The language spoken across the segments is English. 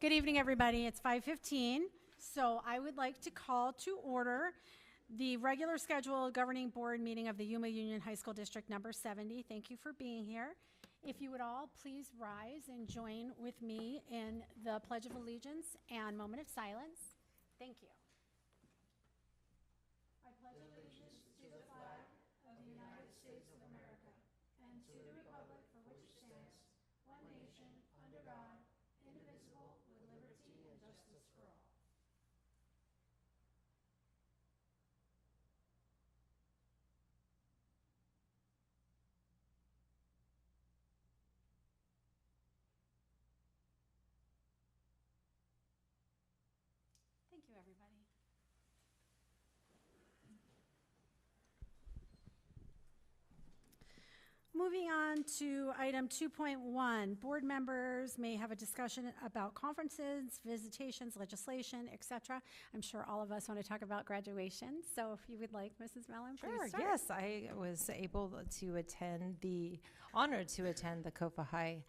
Good evening, everybody. It's 5:15, so I would like to call to order the regular scheduled governing board meeting of the Yuma Union High School District number 70. Thank you for being here. If you would all please rise and join with me in the Pledge of Allegiance and moment of silence. Thank you. I pledge allegiance to the flag of the United States of America and to the republic for which it stands, one nation, under God, indivisible, with liberty and justice for all. Thank you, everybody. Moving on to item 2.1, board members may have a discussion about conferences, visitations, legislation, etc. I'm sure all of us want to talk about graduation. So if you would like, Mrs. Mellon, please Sure, start. yes, I was able to honored to attend the Kofa High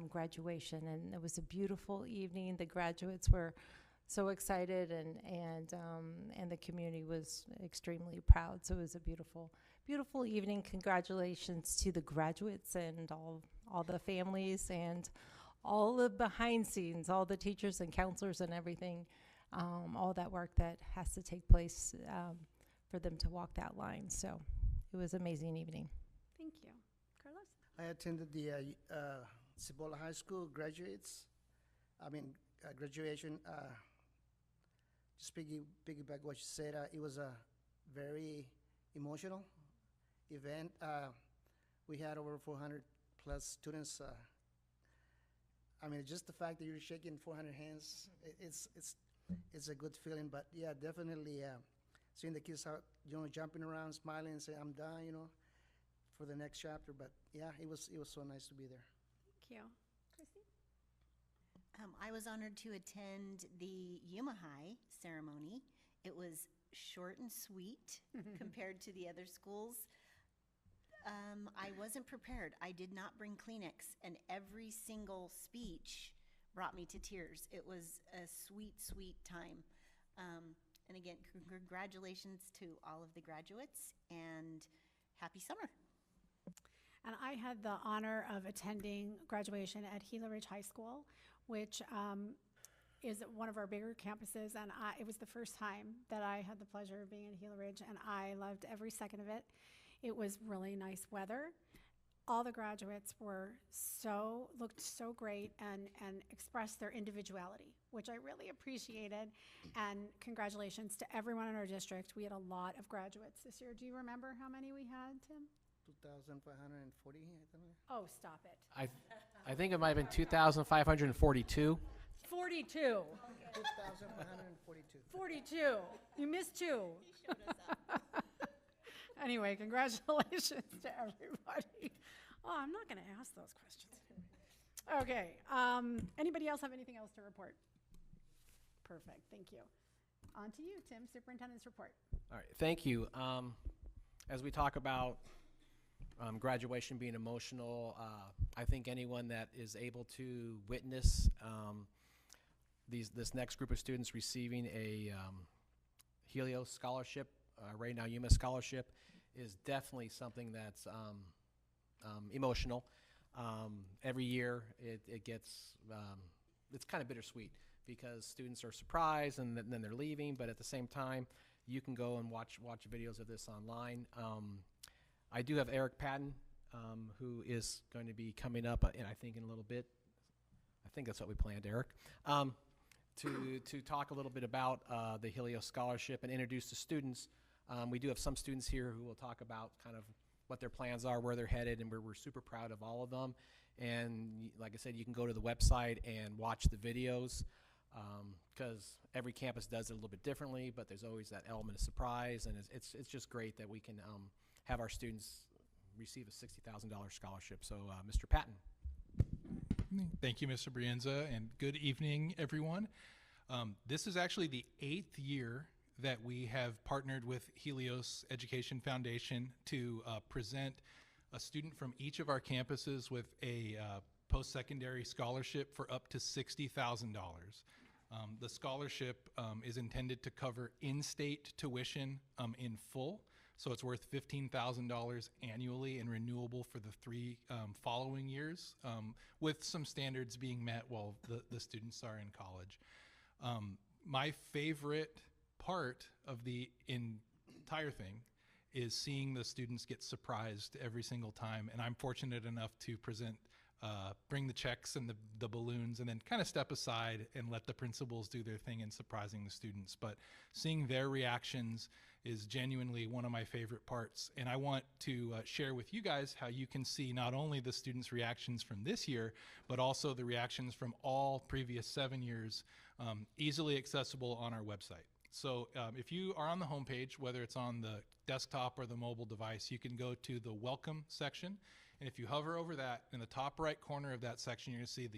graduation, and it was a beautiful evening. The graduates were so excited, and the community was extremely proud. So it was a beautiful evening. Congratulations to the graduates and all the families and all the behind scenes, all the teachers and counselors and everything, all that work that has to take place for them to walk that line. So it was an amazing evening. Thank you. Carlos? I attended the Cibola High School graduation. Just piggyback what you said, it was a very emotional event. We had over 400 plus students. Just the fact that you're shaking 400 hands, it's a good feeling. But yeah, definitely seeing the kids out, jumping around, smiling, and saying, "I'm done," for the next chapter. But yeah, it was so nice to be there. Thank you. Christy? I was honored to attend the Yuma High ceremony. It was short and sweet compared to the other schools. I wasn't prepared. I did not bring Kleenex, and every single speech brought me to tears. It was a sweet, sweet time. And again, congratulations to all of the graduates, and happy summer. And I had the honor of attending graduation at Gila Ridge High School, which is one of our bigger campuses, and it was the first time that I had the pleasure of being in Gila Ridge, and I loved every second of it. It was really nice weather. All the graduates looked so great and expressed their individuality, which I really appreciated. And congratulations to everyone in our district. We had a lot of graduates this year. Do you remember how many we had, Tim? 2,540, I think. Oh, stop it. I think it might have been 2,542. 42. 2,542. 42. You missed two. Anyway, congratulations to everybody. Oh, I'm not going to ask those questions. Okay. Anybody else have anything else to report? Perfect. Thank you. On to you, Tim, Superintendent's report. All right, thank you. As we talk about graduation being emotional, I think anyone that is able to witness this next group of students receiving a Helios scholarship, right now Yuma scholarship, is definitely something that's emotional. Every year it gets, it's kind of bittersweet because students are surprised and then they're leaving, but at the same time, you can go and watch videos of this online. I do have Eric Patton, who is going to be coming up, and I think in a little bit. I think that's what we planned, Eric, to talk a little bit about the Helios scholarship and introduce the students. We do have some students here who will talk about kind of what their plans are, where they're headed, and we're super proud of all of them. And like I said, you can go to the website and watch the videos, because every campus does it a little bit differently, but there's always that element of surprise, and it's just great that we can have our students receive a $60,000 scholarship. So Mr. Patton. Thank you, Mr. Brienza, and good evening, everyone. This is actually the 8th year that we have partnered with Helios Education Foundation to present a student from each of our campuses with a post-secondary scholarship for up to $60,000. The scholarship is intended to cover in-state tuition in full, so it's worth $15,000 annually and renewable for the 3 following years, with some standards being met while the students are in college. My favorite part of the entire thing is seeing the students get surprised every single time, and I'm fortunate enough to bring the checks and the balloons, and then kind of step aside and let the principals do their thing in surprising the students. But seeing their reactions is genuinely one of my favorite parts, and I want to share with you guys how you can see not only the students' reactions from this year, but also the reactions from all previous 7 years, easily accessible on our website. So if you are on the homepage, whether it's on the desktop or the mobile device, you can go to the Welcome section. And if you hover over that, in the top right corner of that section, you're going to see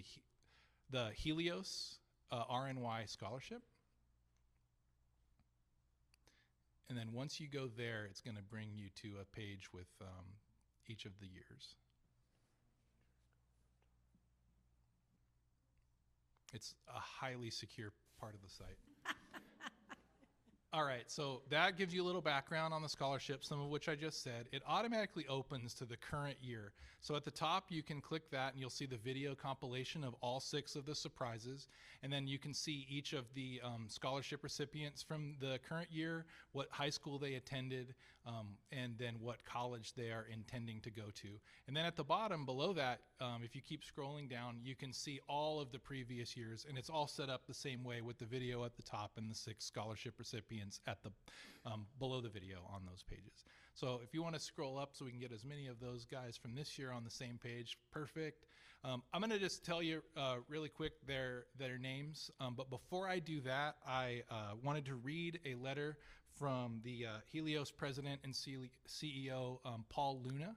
the Helios RNY Scholarship. And then once you go there, it's going to bring you to a page with each of the years. It's a highly secure part of the site. All right, so that gives you a little background on the scholarship, some of which I just said. It automatically opens to the current year. So at the top, you can click that and you'll see the video compilation of all 6 of the surprises. And then you can see each of the scholarship recipients from the current year, what high school they attended, and then what college they are intending to go to. And then at the bottom below that, if you keep scrolling down, you can see all of the previous years, and it's all set up the same way with the video at the top and the 6 scholarship recipients at the below the video on those pages. So if you want to scroll up so we can get as many of those guys from this year on the same page, perfect. I'm going to just tell you really quick their names, but before I do that, I wanted to read a letter from the Helios president and CEO, Paul Luna.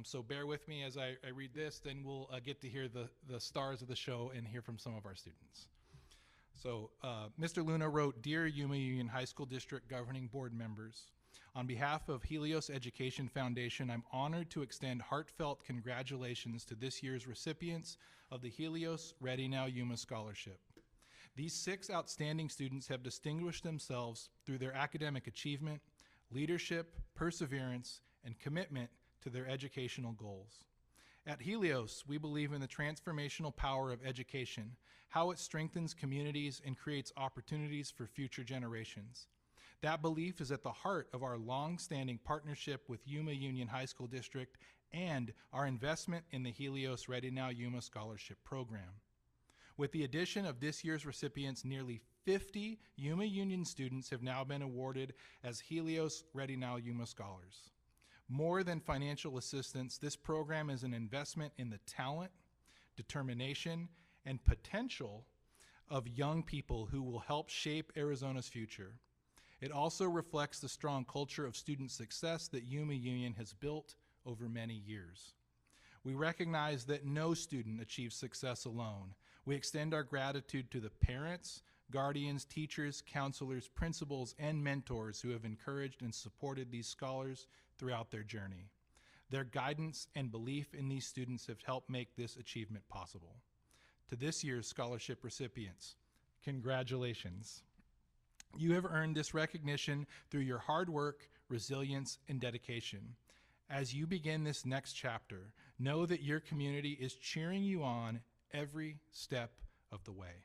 So bear with me as I read this, then we'll get to hear the stars of the show and hear from some of our students. So Mr. Luna wrote, "Dear Yuma Union High School District Governing Board members, on behalf of Helios Education Foundation, I'm honored to extend heartfelt congratulations to this year's recipients of the Helios Ready Now Yuma Scholarship. These 6 outstanding students have distinguished themselves through their academic achievement, leadership, perseverance, and commitment to their educational goals. At Helios, we believe in the transformational power of education, how it strengthens communities and creates opportunities for future generations. That belief is at the heart of our long-standing partnership with Yuma Union High School District and our investment in the Helios Ready Now Yuma Scholarship Program. With the addition of this year's recipients, nearly 50 Yuma Union students have now been awarded as Helios Ready Now Yuma Scholars. More than financial assistance, this program is an investment in the talent, determination, and potential of young people who will help shape Arizona's future. It also reflects the strong culture of student success that Yuma Union has built over many years. We recognize that no student achieves success alone. We extend our gratitude to the parents, guardians, teachers, counselors, principals, and mentors who have encouraged and supported these scholars throughout their journey. Their guidance and belief in these students have helped make this achievement possible. To this year's scholarship recipients, congratulations. You have earned this recognition through your hard work, resilience, and dedication. As you begin this next chapter, know that your community is cheering you on every step of the way.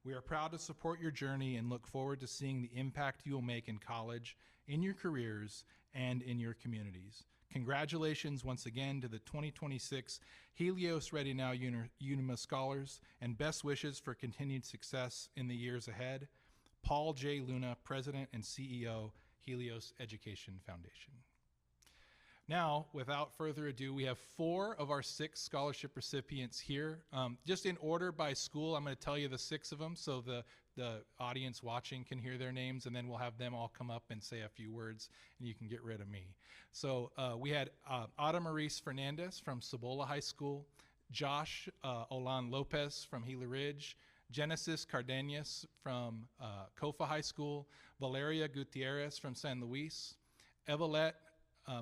We are proud to support your journey and look forward to seeing the impact you will make in college, in your careers, and in your communities. Congratulations once again to the 2026 Helios Ready Now Yuma Scholars, and best wishes for continued success in the years ahead. Paul J. Luna, President and CEO, Helios Education Foundation. Now, without further ado, we have 4 of our 6 scholarship recipients here. Just in order by school, I'm going to tell you the 6 of them so the audience watching can hear their names, and then we'll have them all come up and say a few words, and you can get rid of me. So we had Ada Maurice Fernandez from Cibola High School, Josh Olan Lopez from Gila Ridge, Genesis Cardenas from Kofa High School, Valeria Gutierrez from San Luis, Evelette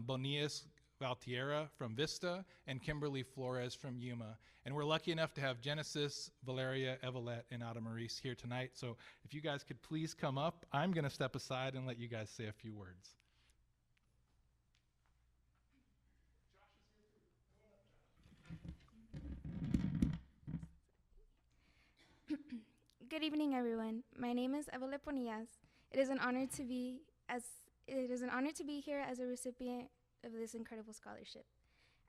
Bonias Valtierra from Vista, and Kimberly Flores from Yuma. And we're lucky enough to have Genesis, Valeria, Evelette, and Ada Maurice here tonight. So if you guys could please come up, I'm going to step aside and let you guys say a few words. Good evening, everyone. My name is Evelette Bonillas. It is an honor to be here as a recipient of this incredible scholarship.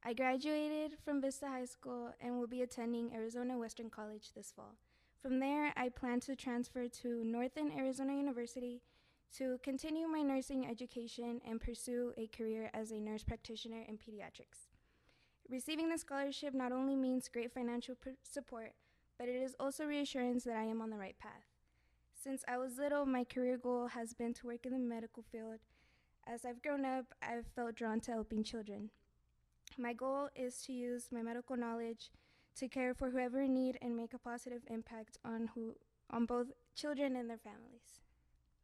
I graduated from Vista High School and will be attending Arizona Western College this fall. From there, I plan to transfer to Northern Arizona University to continue my nursing education and pursue a career as a nurse practitioner in pediatrics. Receiving the scholarship not only means great financial support, but it is also reassurance that I am on the right path. Since I was little, my career goal has been to work in the medical field. As I've grown up, I've felt drawn to helping children. My goal is to use my medical knowledge to care for whoever in need and make a positive impact on both children and their families.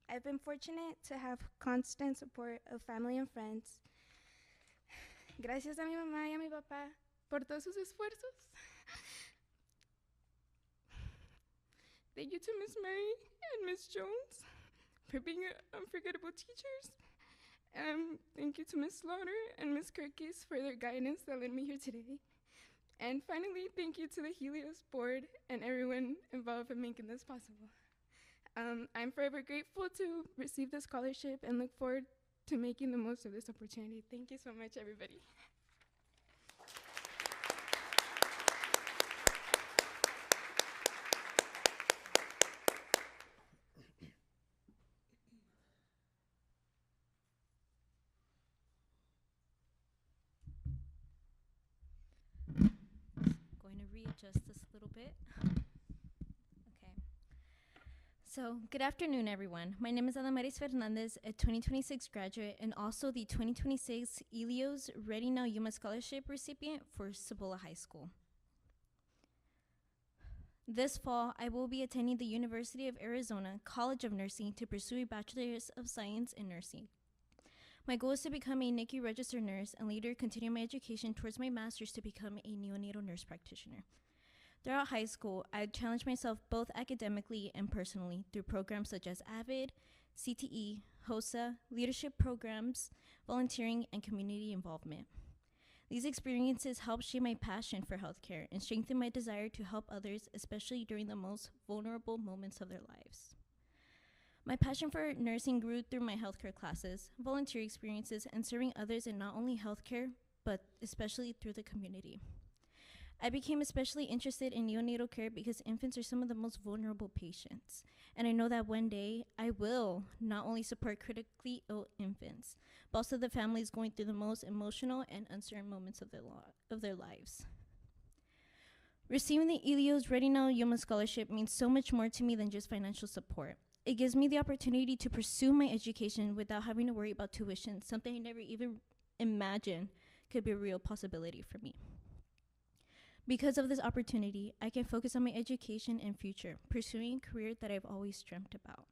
I've been fortunate to have constant support of family and friends. Gracias a mi mamá y a mi papá por todos sus esfuerzos. Thank you to Miss Mary and Miss Jones for being unforgettable teachers. Thank you to Miss Slaughter and Miss Kirkis for their guidance that led me here today. And finally, thank you to the Helios board and everyone involved in making this possible. I'm forever grateful to receive the scholarship and look forward to making the most of this opportunity. Thank you so much, everybody. Going to readjust this a little bit. Okay. So, good afternoon, everyone. My name is Adamaris Fernandez, a 2026 graduate and also the 2026 Elios Ready Now Yuma Scholarship recipient for Cibola High School. This fall, I will be attending the University of Arizona College of Nursing to pursue a Bachelor's of Science in Nursing. My goal is to become a NICU registered nurse and later continue my education towards my master's to become a neonatal nurse practitioner. Throughout high school, I challenged myself both academically and personally through programs such as AVID, CTE, HOSA, leadership programs, volunteering, and community involvement. These experiences helped shape my passion for healthcare and strengthen my desire to help others, especially during the most vulnerable moments of their lives. My passion for nursing grew through my healthcare classes, volunteer experiences, and serving others in not only healthcare, but especially through the community. I became especially interested in neonatal care because infants are some of the most vulnerable patients. And I know that one day I will not only support critically ill infants, but also the families going through the most emotional and uncertain moments of their lives. Receiving the Elios Ready Now Yuma Scholarship means so much more to me than just financial support. It gives me the opportunity to pursue my education without having to worry about tuition, something I never even imagined could be a real possibility for me. Because of this opportunity, I can focus on my education and future, pursuing a career that I've always dreamt about.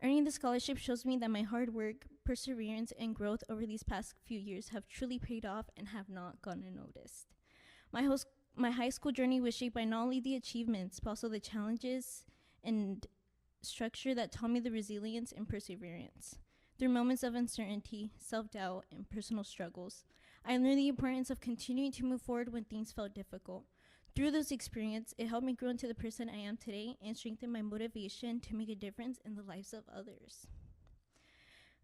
Earning the scholarship shows me that my hard work, perseverance, and growth over these past few years have truly paid off and have not gone unnoticed. My high school journey was shaped by not only the achievements, but also the challenges and structure that taught me the resilience and perseverance. Through moments of uncertainty, self-doubt, and personal struggles, I learned the importance of continuing to move forward when things felt difficult. Through those experiences, it helped me grow into the person I am today and strengthen my motivation to make a difference in the lives of others.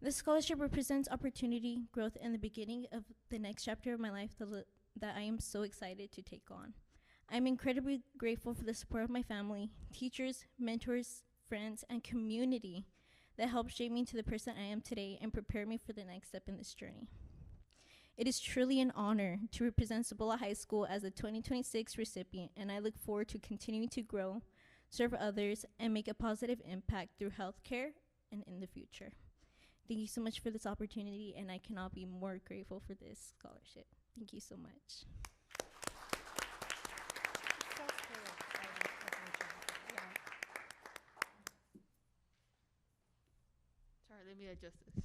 This scholarship represents opportunity, growth, and the beginning of the next chapter of my life that I am so excited to take on. I'm incredibly grateful for the support of my family, teachers, mentors, friends, and community that helped shape me into the person I am today and prepare me for the next step in this journey. It is truly an honor to represent Cibola High School as a 2026 recipient, and I look forward to continuing to grow, serve others, and make a positive impact through healthcare and in the future. Thank you so much for this opportunity, and I cannot be more grateful for this scholarship. Thank you so much. Sorry, let me adjust this.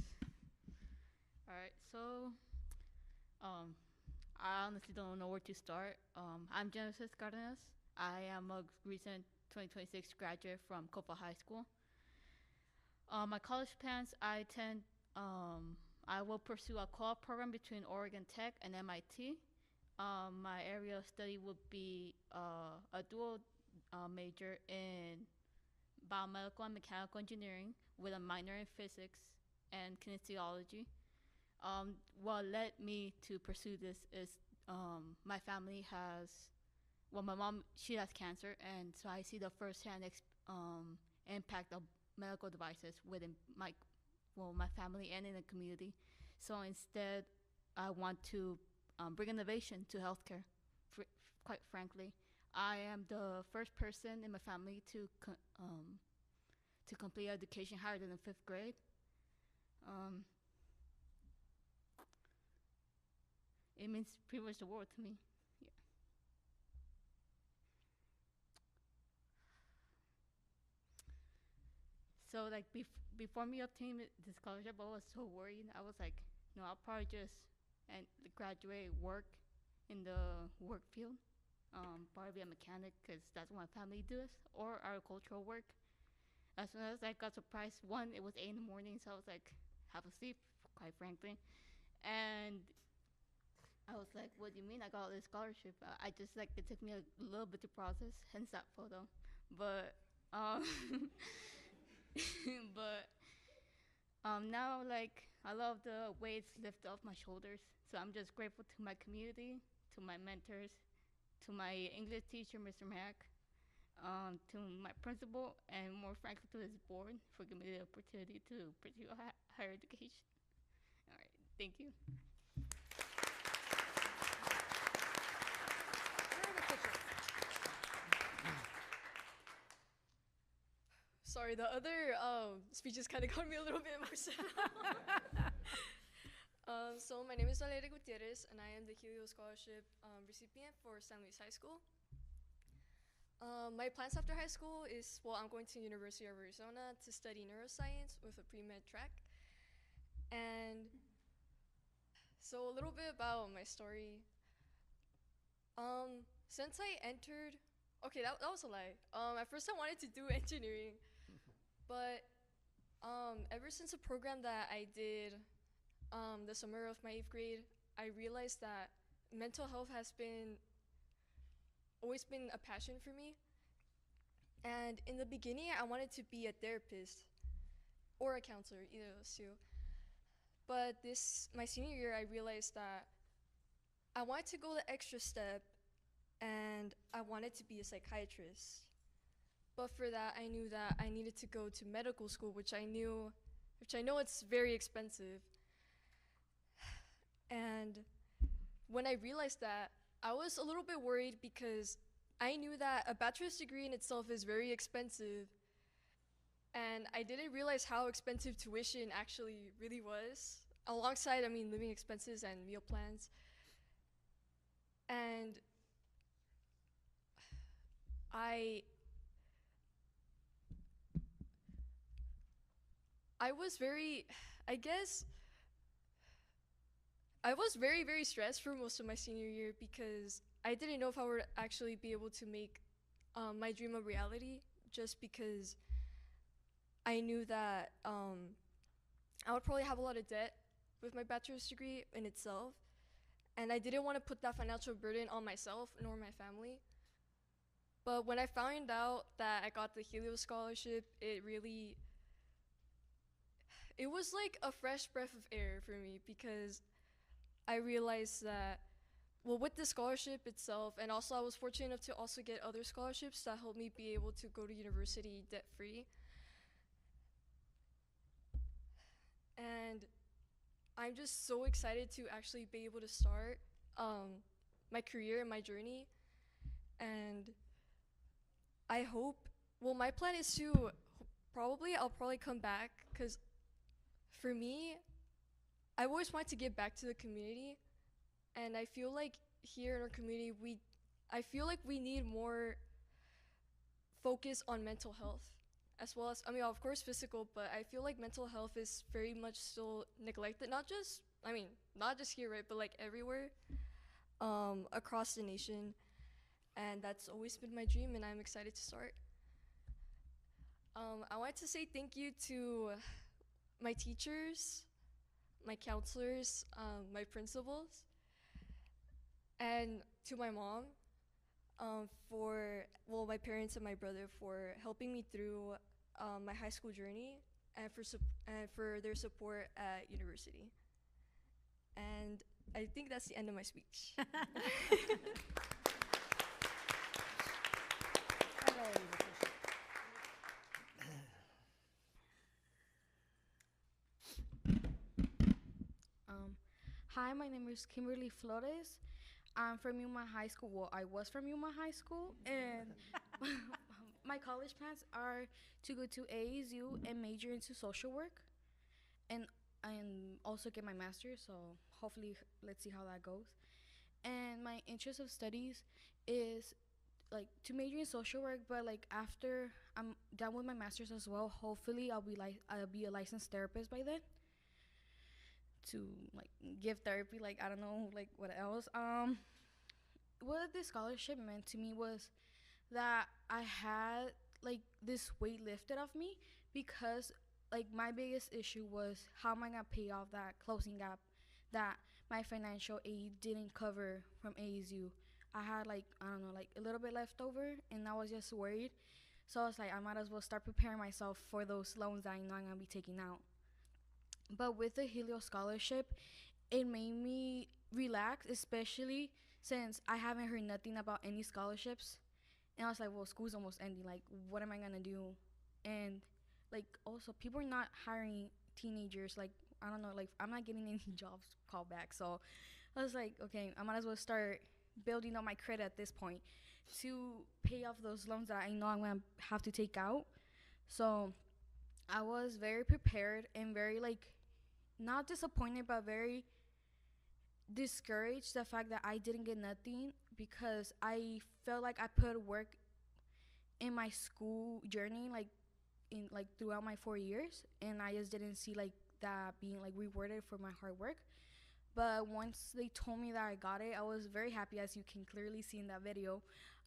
All right, so Um, I honestly don't know where to start. I'm Genesis Cardenas. I am a recent 2026 graduate from Copa High School. My college plans, I will pursue a co-op program between Oregon Tech and MIT. My area of study would be a dual major in biomedical and mechanical engineering with a minor in physics and kinesiology. What led me to pursue this is my family has, well, my mom, she has cancer, and so I see the firsthand impact of medical devices within my family and in the community. So instead, I want to bring innovation to healthcare. Quite frankly, I am the first person in my family to complete education higher than the 5th grade. It means pretty much the world to me. Yeah. So like before me obtaining the scholarship, I was so worried. I was like, no, I'll probably just graduate, work in the work field, probably be a mechanic because that's what my family does, or agricultural work. As soon as I got surprised, one, it was 8 in the morning, so I was like, half asleep, quite frankly. And I was like, what do you mean I got this scholarship? I just like, it took me a little bit to process, hence that photo. But, now like, I love the weights lift off my shoulders. So I'm just grateful to my community, to my mentors, to my English teacher, Mr. Mack, to my principal, and more frankly to his board for giving me the opportunity to pursue higher education. All right, thank you. Sorry, the other speeches kind of got me a little bit emotional. So my name is Valeria Gutierrez, and I am the Helio Scholarship recipient for San Luis High School. My plans after high school is, well, I'm going to University of Arizona to study neuroscience with a pre-med track. And so a little bit about my story. Since I entered, okay, that was a lie. At first I wanted to do engineering, but ever since a program that I did the summer of my 8th grade, I realized that mental health has always been a passion for me. And in the beginning, I wanted to be a therapist or a counselor, either of those two. But my senior year, I realized that I wanted to go the extra step, and I wanted to be a psychiatrist. But for that, I knew that I needed to go to medical school, which I know it's very expensive. And when I realized that, I was a little bit worried because I knew that a bachelor's degree in itself is very expensive. And I didn't realize how expensive tuition actually really was, alongside, living expenses and meal plans. And I was very, very stressed for most of my senior year because I didn't know if I would actually be able to make my dream a reality, just because I knew that I would probably have a lot of debt with my bachelor's degree in itself, and I didn't want to put that financial burden on myself nor my family. But when I found out that I got the Helio Scholarship, it was like a fresh breath of air for me, because I realized that, well, with the scholarship itself, and also I was fortunate enough to also get other scholarships that helped me be able to go to university debt-free. And I'm just so excited to actually be able to start my career and my journey. And I hope, well, my plan is to I'll probably come back, because for me, I always wanted to give back to the community. And I feel like here in our community, I feel like we need more focus on mental health, as well as, of course physical, but I feel like mental health is very much still neglected, not just I mean, not just here, right, but like everywhere, across the nation. And that's always been my dream, and I'm excited to start. I wanted to say thank you to my teachers, my counselors, my principals, and to my mom, my parents and my brother for helping me through my high school journey, and for their support at university. And I think that's the end of my speech. Hi, my name is Kimberly Flores. I'm from Yuma High School. Well, I was from Yuma High School, and my college plans are to go to ASU and major into social work, and also get my master's. So hopefully, let's see how that goes. And my interest of studies is like to major in social work, but like after I'm done with my master's as well, hopefully I'll be a licensed therapist by then, to like give therapy, like I don't know, like what else. What this scholarship meant to me was that I had like this weight lifted off me, because like my biggest issue was how am I gonna pay off that closing gap that my financial aid didn't cover from ASU. I had like, I don't know, like a little bit left over, and I was just worried. So I was like, I might as well start preparing myself for those loans that I know I'm gonna be taking out. But with the Helio scholarship, it made me relax, especially since I haven't heard nothing about any scholarships. And I was like, well, school's almost ending. Like, what am I gonna do? And like, also, people are not hiring teenagers. Like, I don't know, like, I'm not getting any jobs called back. So I was like, okay, I might as well start building up my credit at this point to pay off those loans that I know I'm gonna have to take out. So I was very prepared and very like, not disappointed, but very discouraged the fact that I didn't get nothing, because I felt like I put work in my school journey, like in like throughout my 4 years, and I just didn't see like that being like rewarded for my hard work. But once they told me that I got it, I was very happy, as you can clearly see in that video.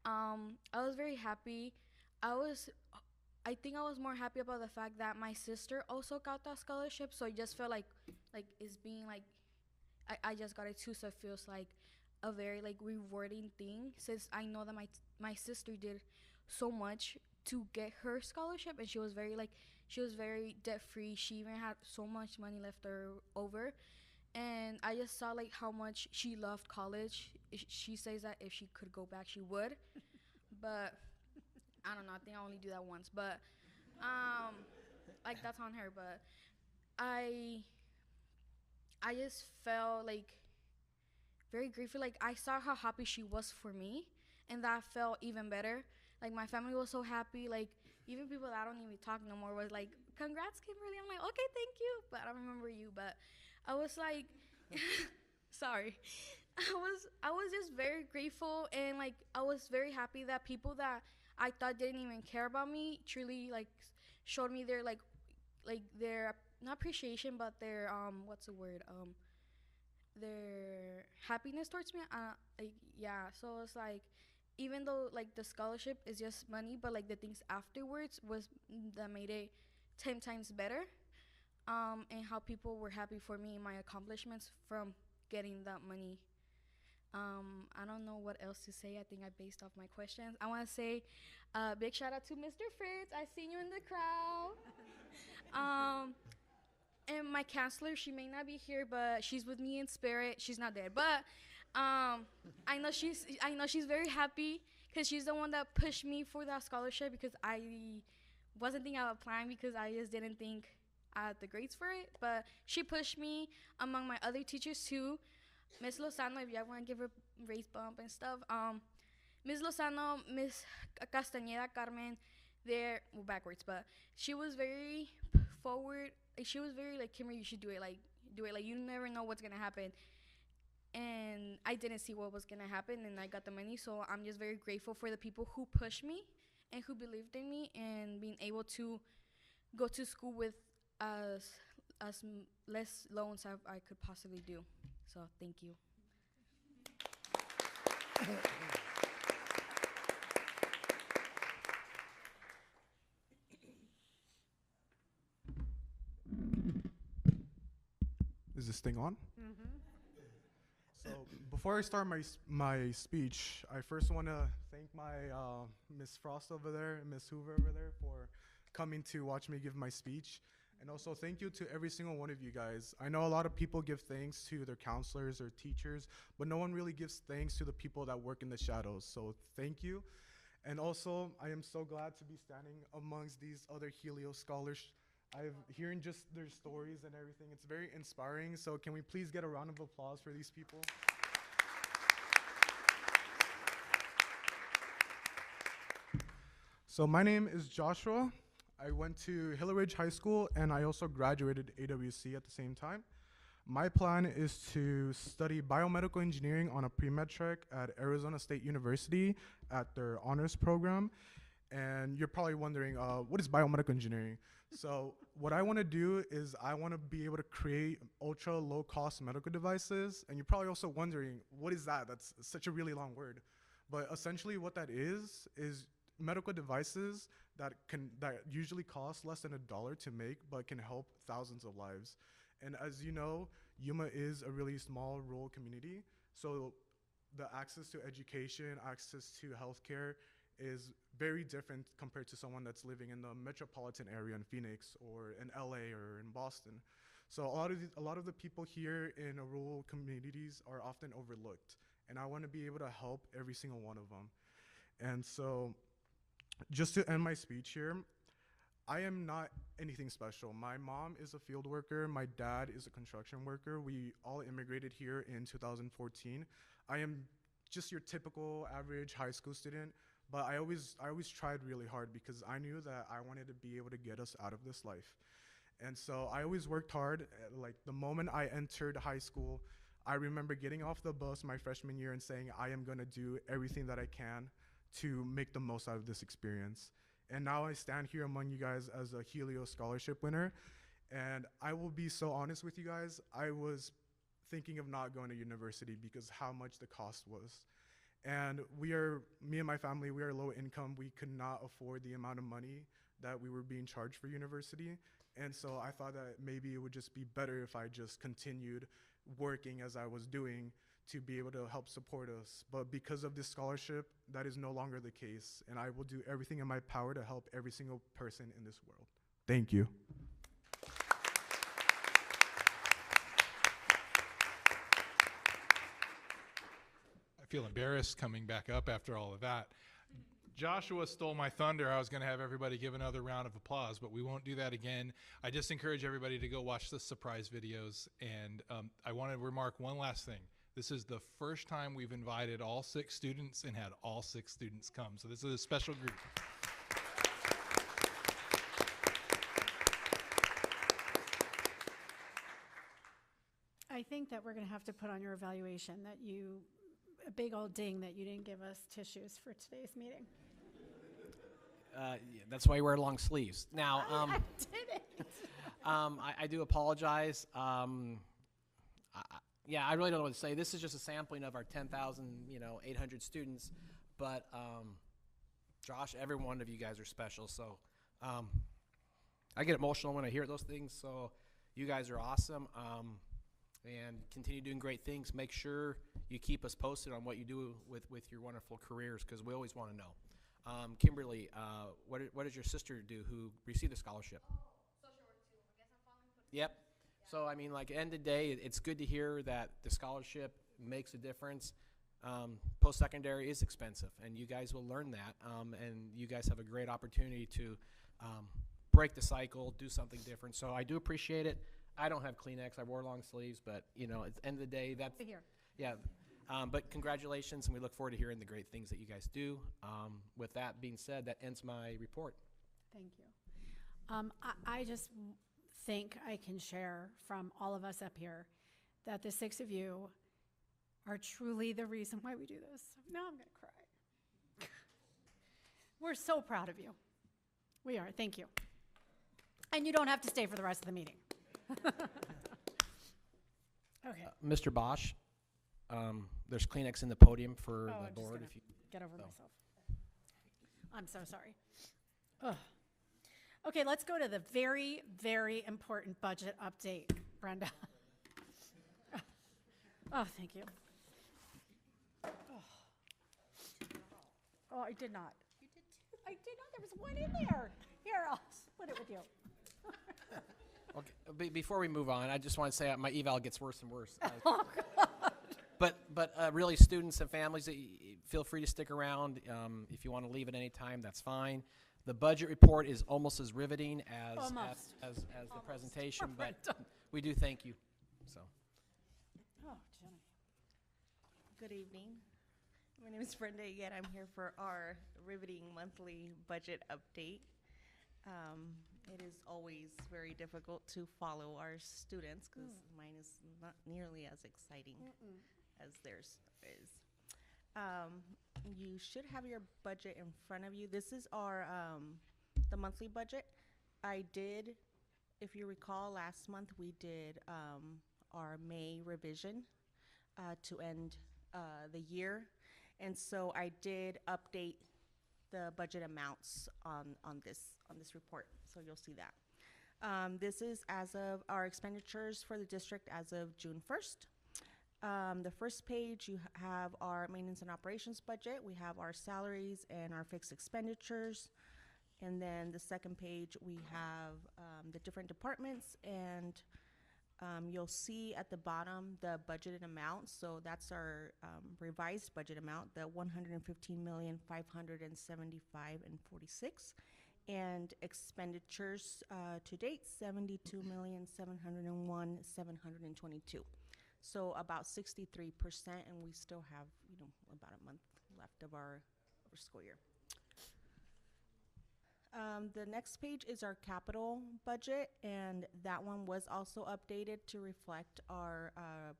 I was very happy. I think I was more happy about the fact that my sister also got that scholarship, so it just felt like it's being like I just got it too, so it feels like a very like rewarding thing, since I know that my sister did so much to get her scholarship, and she was very debt free. She even had so much money left over, and I just saw like how much she loved college. She says that if she could go back, she would, but I don't know. I think I only do that once, but like that's on her. But I just felt like very grateful. Like I saw how happy she was for me, and that felt even better. Like my family was so happy. Like even people that I don't even talk no more was like, "Congrats, Kimberly." I'm like, "Okay, thank you," but I don't remember you. But I was like, sorry. I was just very grateful, and like I was very happy that people that I thought didn't even care about me truly like showed me their like their not appreciation, but their what's the word, their happiness towards me. Like yeah, so it's like, even though like the scholarship is just money, but like the things afterwards was that made it 10 times better, and how people were happy for me and my accomplishments from getting that money. I don't know what else to say. I think I based off my questions. I want to say big shout out to Mr. Fritz. I seen you in the crowd. And my counselor, she may not be here, but she's with me in spirit. She's not dead, but I know she's very happy, because she's the one that pushed me for that scholarship, because I wasn't thinking of applying because I just didn't think I had the grades for it. But she pushed me among my other teachers too. Miss Lozano, if y'all want to give her a raise bump and stuff. Miss Lozano, Miss Castañeda, Carmen, they're backwards, but she was very forward. Like, she was very like, Kimber, you should do it. Like you never know what's gonna happen. And I didn't see what was gonna happen, and I got the money. So I'm just very grateful for the people who pushed me and who believed in me, and being able to go to school with less loans I could possibly do. So thank you. Is this thing on? So before I start my speech, I first want to thank my Miss Frost over there and Miss Hoover over there for coming to watch me give my speech. And also thank you to every single one of you guys. I know a lot of people give thanks to their counselors or teachers, but no one really gives thanks to the people that work in the shadows. So thank you. And also, I am so glad to be standing amongst these other Helios scholars. I've hearing just their stories and everything. It's very inspiring. So can we please get a round of applause for these people? So my name is Joshua. I went to Hill Ridge High School and I also graduated AWC at the same time. My plan is to study biomedical engineering on a pre-med track at Arizona State University at their honors program. And you're probably wondering, what is biomedical engineering? So what I want to do is I want to be able to create ultra low cost medical devices. And you're probably also wondering, what is that? That's such a really long word. But essentially what that is medical devices that usually cost less than $1 to make, but can help thousands of lives. And as you know, Yuma is a really small rural community. So the access to education, access to healthcare is very different compared to someone that's living in the metropolitan area in Phoenix or in LA or in Boston. So a lot of the people here in rural communities are often overlooked, and I want to be able to help every single one of them. And so just to end my speech here, I am not anything special. My mom is a field worker. My dad is a construction worker. We all immigrated here in 2014. I am just your typical average high school student, but I always tried really hard because I knew that I wanted to be able to get us out of this life. And so I always worked hard. Like the moment I entered high school, I remember getting off the bus my freshman year and saying, I am gonna do everything that I can to make the most out of this experience. And now I stand here among you guys as a Helios scholarship winner. And I will be so honest with you guys, I was thinking of not going to university because how much the cost was. And me and my family, we are low income. We could not afford the amount of money that we were being charged for university. And so I thought that maybe it would just be better if I just continued working as I was doing to be able to help support us. But because of this scholarship, that is no longer the case. And I will do everything in my power to help every single person in this world. Thank you. I feel embarrassed coming back up after all of that. Joshua stole my thunder. I was going to have everybody give another round of applause, but we won't do that again. I just encourage everybody to go watch the surprise videos. And I want to remark one last thing. This is the first time we've invited all 6 students and had all 6 students come. So this is a special group. I think that we're going to have to put on your evaluation that a big old ding that you didn't give us tissues for today's meeting. Yeah, that's why you wear long sleeves. Now, I didn't. I do apologize. Yeah, I really don't know what to say. This is just a sampling of our 10,800 students. But Josh, every one of you guys are special. So I get emotional when I hear those things. So you guys are awesome. And continue doing great things. Make sure you keep us posted on what you do with your wonderful careers, because we always want to know. Kimberly, what does your sister do who received a scholarship? Oh, social work too. I guess I'm following footsteps. Yep. So, I mean, like, at the end of the day, it's good to hear that the scholarship makes a difference. Post-secondary is expensive, and you guys will learn that. And you guys have a great opportunity to break the cycle, do something different. So I do appreciate it. I don't have Kleenex. I wore long sleeves, but, at the end of the day, that's... Over here. Yeah. But congratulations, and we look forward to hearing the great things that you guys do. With that being said, that ends my report. Thank you. I just think I can share from all of us up here that the 6 of you are truly the reason why we do this. Now I'm going to cry. We're so proud of you. We are. Thank you. And you don't have to stay for the rest of the meeting. Okay. Mr. Bosch, there's Kleenex in the podium for Oh, the I'm just board. gonna If you, get over oh. myself. I'm so sorry. Ugh. Okay, let's go to the very, very important budget update, Brenda. Oh, thank you. Oh, I did not. You did too. I did not. There was one in there. Here, I'll split it with you. Okay, before we move on, I just want to say my eval gets worse and worse. Oh, But really, students and families, feel free to stick around. If you want to leave at any time, that's fine. The budget report is almost as riveting as the presentation, but we do thank you. So, Oh, Jenny. Good evening. My name is Brenda again. I'm here for our riveting monthly budget update. It is always very difficult to follow our students because mine is not nearly as exciting as theirs is. You should have your budget in front of you. This is our the monthly budget. I did, if you recall, last month we did our May revision to end the year, and so I did update the budget amounts on this report. So you'll see that. This is as of our expenditures for the district as of June 1st. The first page, you have our maintenance and operations budget. We have our salaries and our fixed expenditures. And then the second page, we have the different departments, and you'll see at the bottom the budgeted amount. So that's our revised budget amount, the $115,575,46, and expenditures to date, $72,701,722. So about 63%, and we still have, about a month left of our school year. The next page is our capital budget, and that one was also updated to reflect our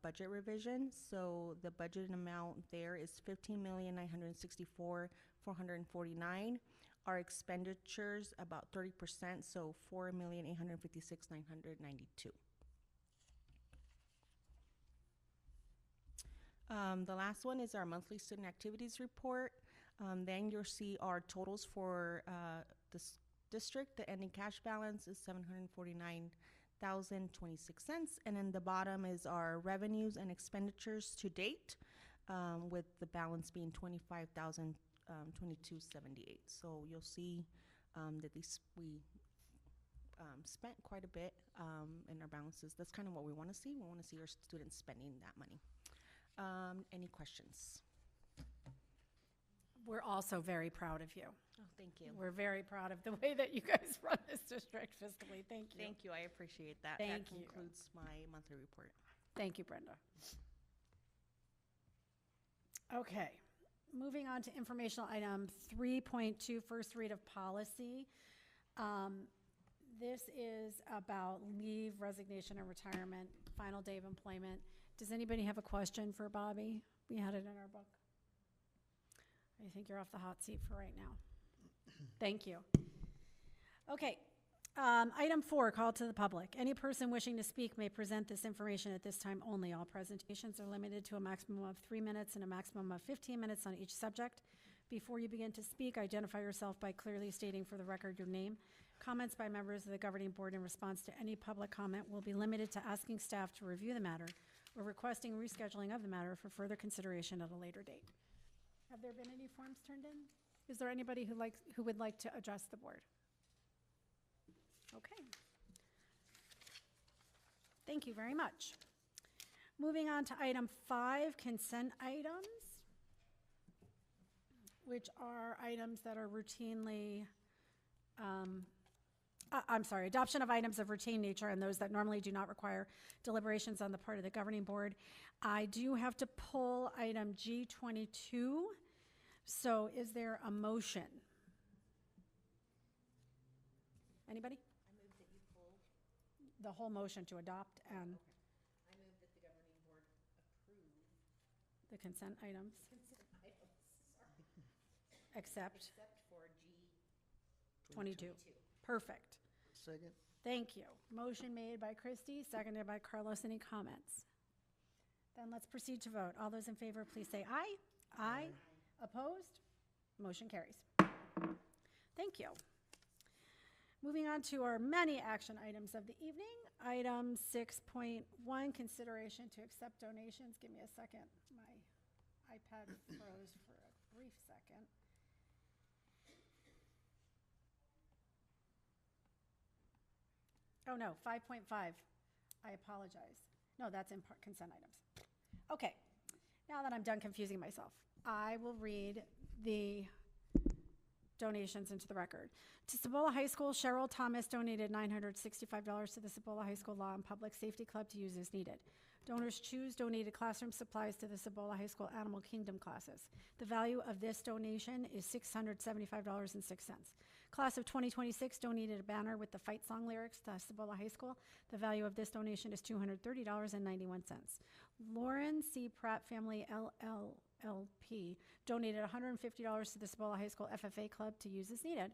budget revision. So the budgeted amount there is $15,964,449. Our expenditures about 30%, so $4,856,992. The last one is our monthly student activities report. Then you'll see our totals for this district. The ending cash balance is $749,026, and then the bottom is our revenues and expenditures to date, with the balance being $25,022.78. So you'll see that we spent quite a bit in our balances. That's kind of what we want to see. We want to see our students spending that money. Any questions? We're also very proud of you. Oh, thank you. We're very proud of the way that you guys run this district fiscally. Thank you. Thank you. I appreciate that. Thank that you. concludes my monthly report. Thank you, Brenda. Okay, moving on to informational item 3.2, first read of policy. This is about leave, resignation, and retirement, final day of employment. Does anybody have a question for Bobby? We had it in our book. I think you're off the hot seat for right now. Thank you. Okay, item 4, call to the public. Any person wishing to speak may present this information at this time only. All presentations are limited to a maximum of 3 minutes and a maximum of 15 minutes on each subject. Before you begin to speak, identify yourself by clearly stating for the record your name. Comments by members of the governing board in response to any public comment will be limited to asking staff to review the matter or requesting rescheduling of the matter for further consideration at a later date. Have there been any forms turned in? Is there anybody who would like to address the board? Okay. Thank you very much. Moving on to item 5, consent items, which are items that are routinely, adoption of items of routine nature and those that normally do not require deliberations on the part of the governing board. I do have to pull item G22. So is there a motion? Anybody? I move that you pull. The whole motion to adopt and I move that the governing board approve the consent items, consent items. except Except for G 22. Perfect. Second. Thank you. Motion made by Christie, seconded by Carlos. Any comments? Then let's proceed to vote. All those in favor, please say aye. Aye. Opposed? Motion carries. Thank you. Moving on to our many action items of the evening. Item 6.1, consideration to accept donations. Give me a second. My iPad froze for a brief second. Oh, no, 5.5. I apologize. No, that's in consent items. Okay, now that I'm done confusing myself, I will read the donations into the record. To Cibola High School, Cheryl Thomas donated $965 to the Cibola High School Law and Public Safety Club to use as needed. Donors Choose donated classroom supplies to the Cibola High School Animal Kingdom classes. The value of this donation is $675.06. Class of 2026 donated a banner with the fight song lyrics to Cibola High School. The value of this donation is $230.91. Lauren C. Pratt Family LLP donated $150 to the Cibola High School FFA Club to use as needed.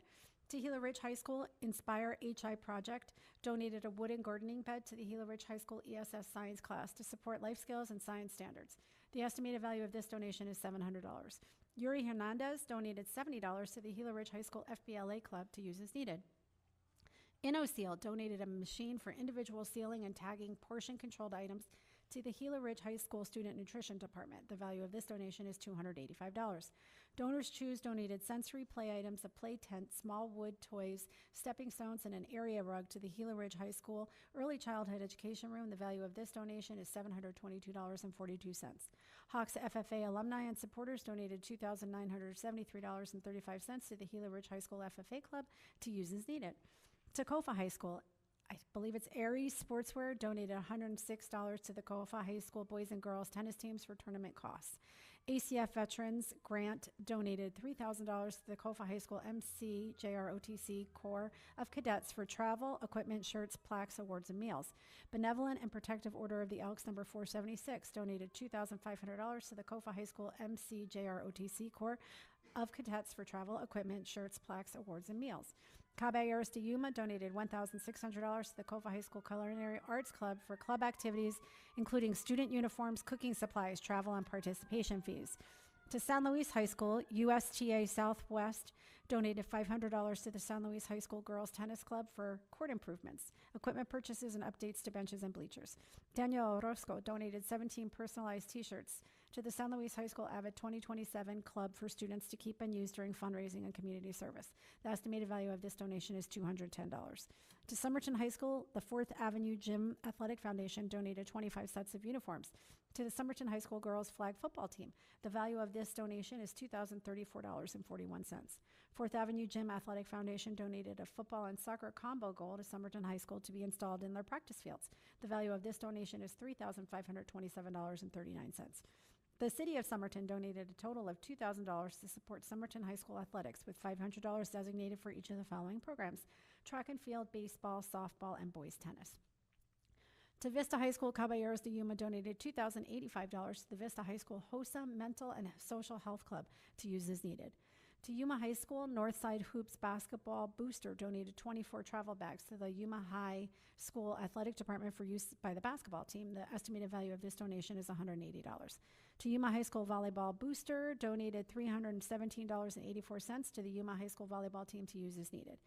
To Gila Ridge High School, Inspire HI Project donated a wooden gardening bed to the Gila Ridge High School ESS science class to support life skills and science standards. The estimated value of this donation is $700. Yuri Hernandez donated $70 to the Gila Ridge High School FBLA Club to use as needed. InnoSeal donated a machine for individual sealing and tagging portion-controlled items to the Gila Ridge High School Student Nutrition Department. The value of this donation is $285. Donors Choose donated sensory play items, a play tent, small wood toys, stepping stones, and an area rug to the Gila Ridge High School Early Childhood Education Room. The value of this donation is $722.42. Hawks FFA alumni and supporters donated $2,973.35 to the Gila Ridge High School FFA Club to use as needed. To Kofa High School, I believe it's Aries Sportswear donated $106 to the Kofa High School boys and girls tennis teams for tournament costs. ACF Veterans Grant donated $3,000 to the Kofa High School MCJROTC Corps of Cadets for travel, equipment, shirts, plaques, awards, and meals. Benevolent and Protective Order of the Elks number 476 donated $2,500 to the Kofa High School MCJROTC Corps of Cadets for travel, equipment, shirts, plaques, awards, and meals. Caballeros de Yuma donated $1,600 to the Kofa High School Culinary Arts Club for club activities, including student uniforms, cooking supplies, travel, and participation fees. To San Luis High School, USTA Southwest donated $500 to the San Luis High School Girls Tennis Club for court improvements, equipment purchases, and updates to benches and bleachers. Daniel Orozco donated 17 personalized T-shirts to the San Luis High School Avid 2027 Club for students to keep and use during fundraising and community service. The estimated value of this donation is $210. To Somerton High School, the 4th Avenue Gym Athletic Foundation donated 25 sets of uniforms to the Somerton High School girls flag football team. The value of this donation is $2,034.41. 4th Avenue Gym Athletic Foundation donated a football and soccer combo goal to Somerton High School to be installed in their practice fields. The value of this donation is $3,527.39. The City of Somerton donated a total of $2,000 to support Somerton High School athletics, with $500 designated for each of the following programs: track and field, baseball, softball, and boys tennis. To Vista High School, Caballeros de Yuma donated $2,085 to the Vista High School HOSA Mental and Social Health Club to use as needed. To Yuma High School, Northside Hoops Basketball Booster donated 24 travel bags to the Yuma High School Athletic Department for use by the basketball team. The estimated value of this donation is $180. To Yuma High School Volleyball Booster donated $317.84 to the Yuma High School volleyball team to use as needed.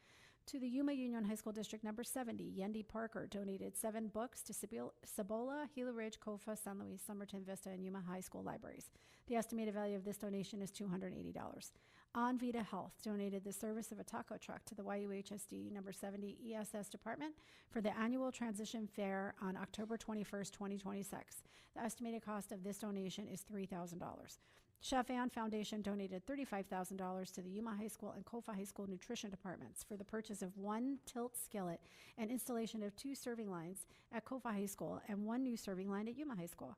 To the Yuma Union High School District number 70, Yendi Parker donated 7 books to Cibola, Gila Ridge, Kofa, San Luis, Somerton, Vista, and Yuma High School libraries. The estimated value of this donation is $280. On Vita Health donated the service of a taco truck to the YUHSD number 70 ESS department for the annual transition fair on October 21st, 2026. The estimated cost of this donation is $3,000. Chef Ann Foundation donated $35,000 to the Yuma High School and Kofa High School nutrition departments for the purchase of 1 tilt skillet and installation of 2 serving lines at Kofa High School and 1 new serving line at Yuma High School.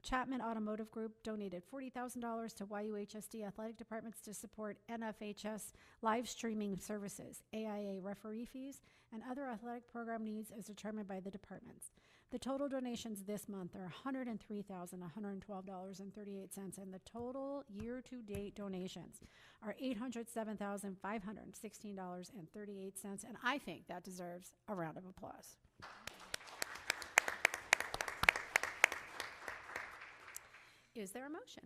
Chapman Automotive Group donated $40,000 to YUHSD athletic departments to support NFHS live streaming services, AIA referee fees, and other athletic program needs as determined by the departments. The total donations this month are $103,112.38, and the total year-to-date donations are $807,516.38, and I think that deserves a round of applause. Is there a motion?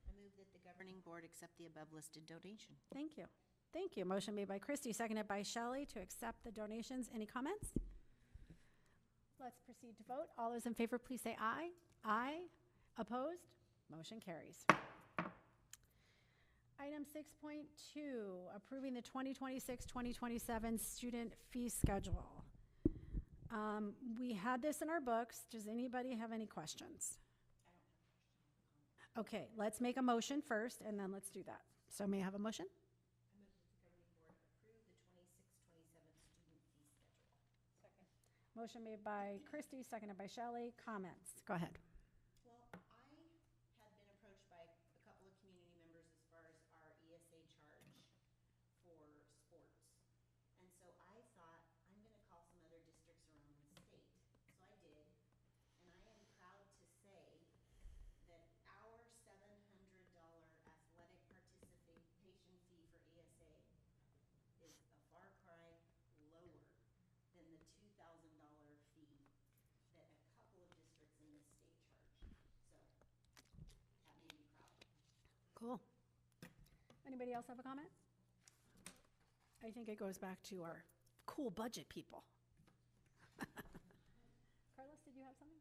I move that the governing board accept the above listed donation. Thank you. Thank you. Motion made by Christie, seconded by Shelley to accept the donations. Any comments? Let's proceed to vote. All those in favor, please say aye. Aye. Opposed? Motion carries. Item 6.2, approving the 2026-2027 student fee schedule. We had this in our books. Does anybody have any questions? Okay, let's make a motion first, and then let's do that. So may I have a motion? I move that the governing board approve the 26-27 student fee schedule. Second. Motion made by Christie, seconded by Shelley. Comments? Go ahead. Well, I had been approached by a couple of community members as far as our ESA charge for sports. And so I thought, I'm going to call some other districts around the state. So I did, and I am proud to say that our $700 athletic participation fee for ESA is a far cry lower than the $2,000 fee that a couple of districts in this state charge. So that made me proud. Cool. Anybody else have a comment? I think it goes back to our cool budget people. Carlos, did you have something?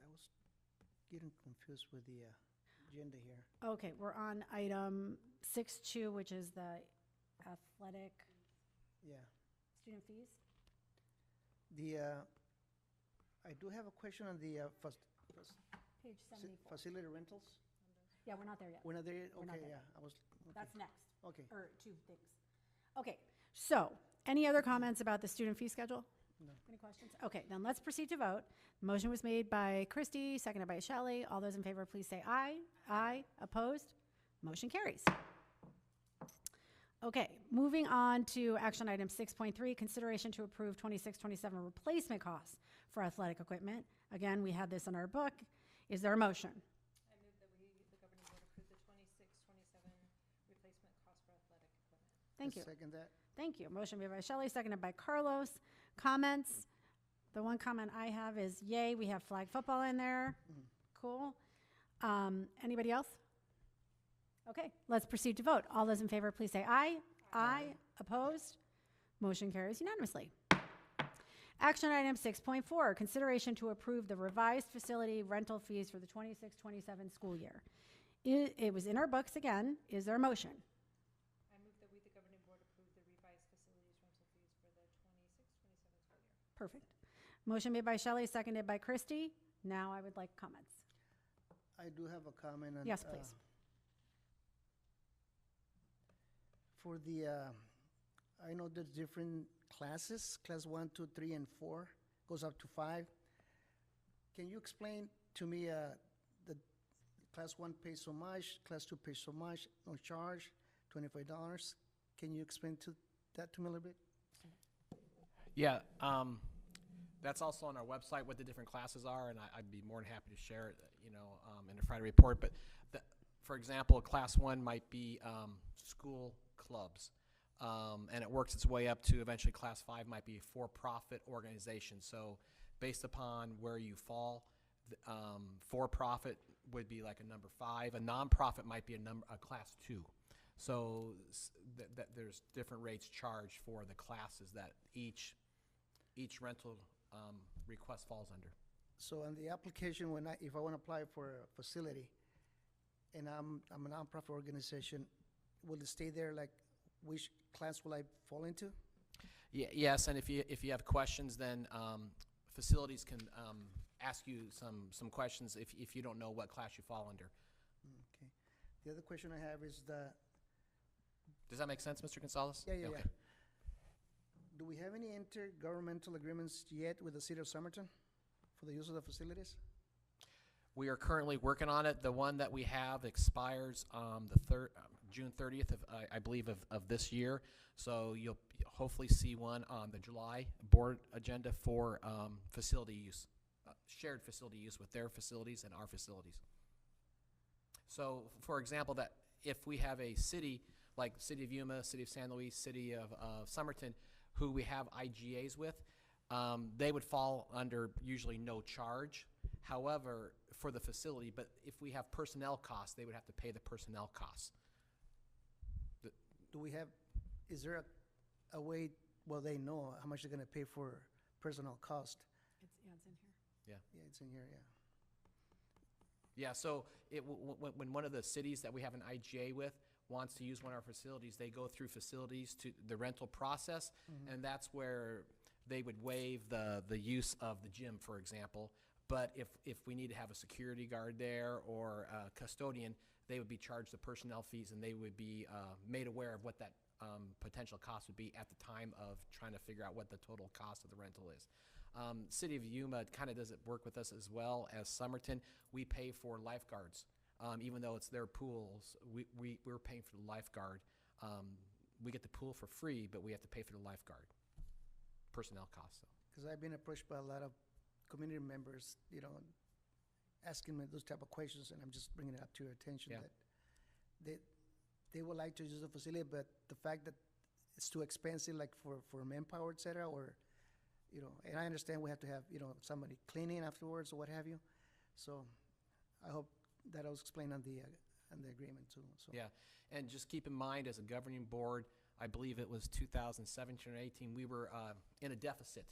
I was getting confused with the agenda here. Okay, we're on item 6.2, which is the athletic Yeah. student fees. I do have a question on the Page 74. facility rentals. Yeah, we're not there yet. We're not there yet? We're not Okay, there. yeah, I was, okay. That's next. Okay. Or two things. Okay, so any other comments about the student fee schedule? No. Any questions? Okay, then let's proceed to vote. Motion was made by Christie, seconded by Shelley. All those in favor, please say aye. Aye. Opposed? Motion carries. Okay, moving on to action item 6.3, consideration to approve 26-27 replacement costs for athletic equipment. Again, we had this in our book. Is there a motion? I move that the governing board approve the 26-27 replacement cost for athletic equipment. Thank you. Second that. Thank you. Motion made by Shelley, seconded by Carlos. Comments? The one comment I have is, yay, we have flag football in there. Cool. Anybody else? Okay, let's proceed to vote. All those in favor, please say aye. Aye. Opposed? Motion carries unanimously. Action item 6.4, consideration to approve the revised facility rental fees for the 26-27 school year. It was in our books again. Is there a motion? I move that the governing board approve the revised facilities rental fees for the 26-27 school year. Perfect. Motion made by Shelley, seconded by Christie. Now I would like comments. I do have a comment on. Yes, please. For the, I know there's different classes, class 1, 2, 3, and 4, goes up to 5. Can you explain to me, the class 1 pays so much, class 2 pays so much, no charge, $25? Can you explain that to me a little bit? Yeah, that's also on our website what the different classes are, and I'd be more than happy to share it, in a Friday report. But for example, class 1 might be school clubs, and it works its way up to eventually class 5 might be a for-profit organization. So based upon where you fall, for-profit would be like a number 5. A nonprofit might be a class 2. So that there's different rates charged for the classes that each rental request falls under. So on the application, if I want to apply for a facility, and I'm a nonprofit organization, will it stay there, like which class will I fall into? Yes, and if you have questions, then facilities can ask you some questions if you don't know what class you fall under. Okay. The other question I have is Does that make sense, Mr. Gonzalez? Yeah. Okay. Do we have any intergovernmental agreements yet with the city of Somerton for the use of the facilities? We are currently working on it. The one that we have expires June 30th of, I believe, of this year. So you'll hopefully see one on the July board agenda for facility use, shared facility use with their facilities and our facilities. So, for example, that if we have a city, like City of Yuma, City of San Luis, City of Somerton, who we have IGAs with, they would fall under usually no charge. However, for the facility, but if we have personnel costs, they would have to pay the personnel costs. Do we have, is there a way, well, they know how much they're gonna pay for personnel cost? It's in here. Yeah, it's in here, yeah. Yeah, so when one of the cities that we have an IGA with wants to use one of our facilities, they go through facilities to the rental process, and that's where they would waive the use of the gym, for example. But if we need to have a security guard there or a custodian, they would be charged the personnel fees, and they would be made aware of what that potential cost would be at the time of trying to figure out what the total cost of the rental is. City of Yuma kind of doesn't work with us as well as Somerton. We pay for lifeguards. Even though it's their pools, we're paying for the lifeguard. We get the pool for free, but we have to pay for the lifeguard personnel costs. Because I've been approached by a lot of community members, you know, asking me those type of questions, and I'm just bringing it up to your attention Yeah. that they would like to use the facility, but the fact that it's too expensive, like for manpower, et cetera, or, you know, and I understand we have to have, you know, somebody cleaning afterwards or what have you. So I hope that was explained on the agreement too, so. Yeah, and just keep in mind, as a governing board, I believe it was 2017 or 18, we were in a deficit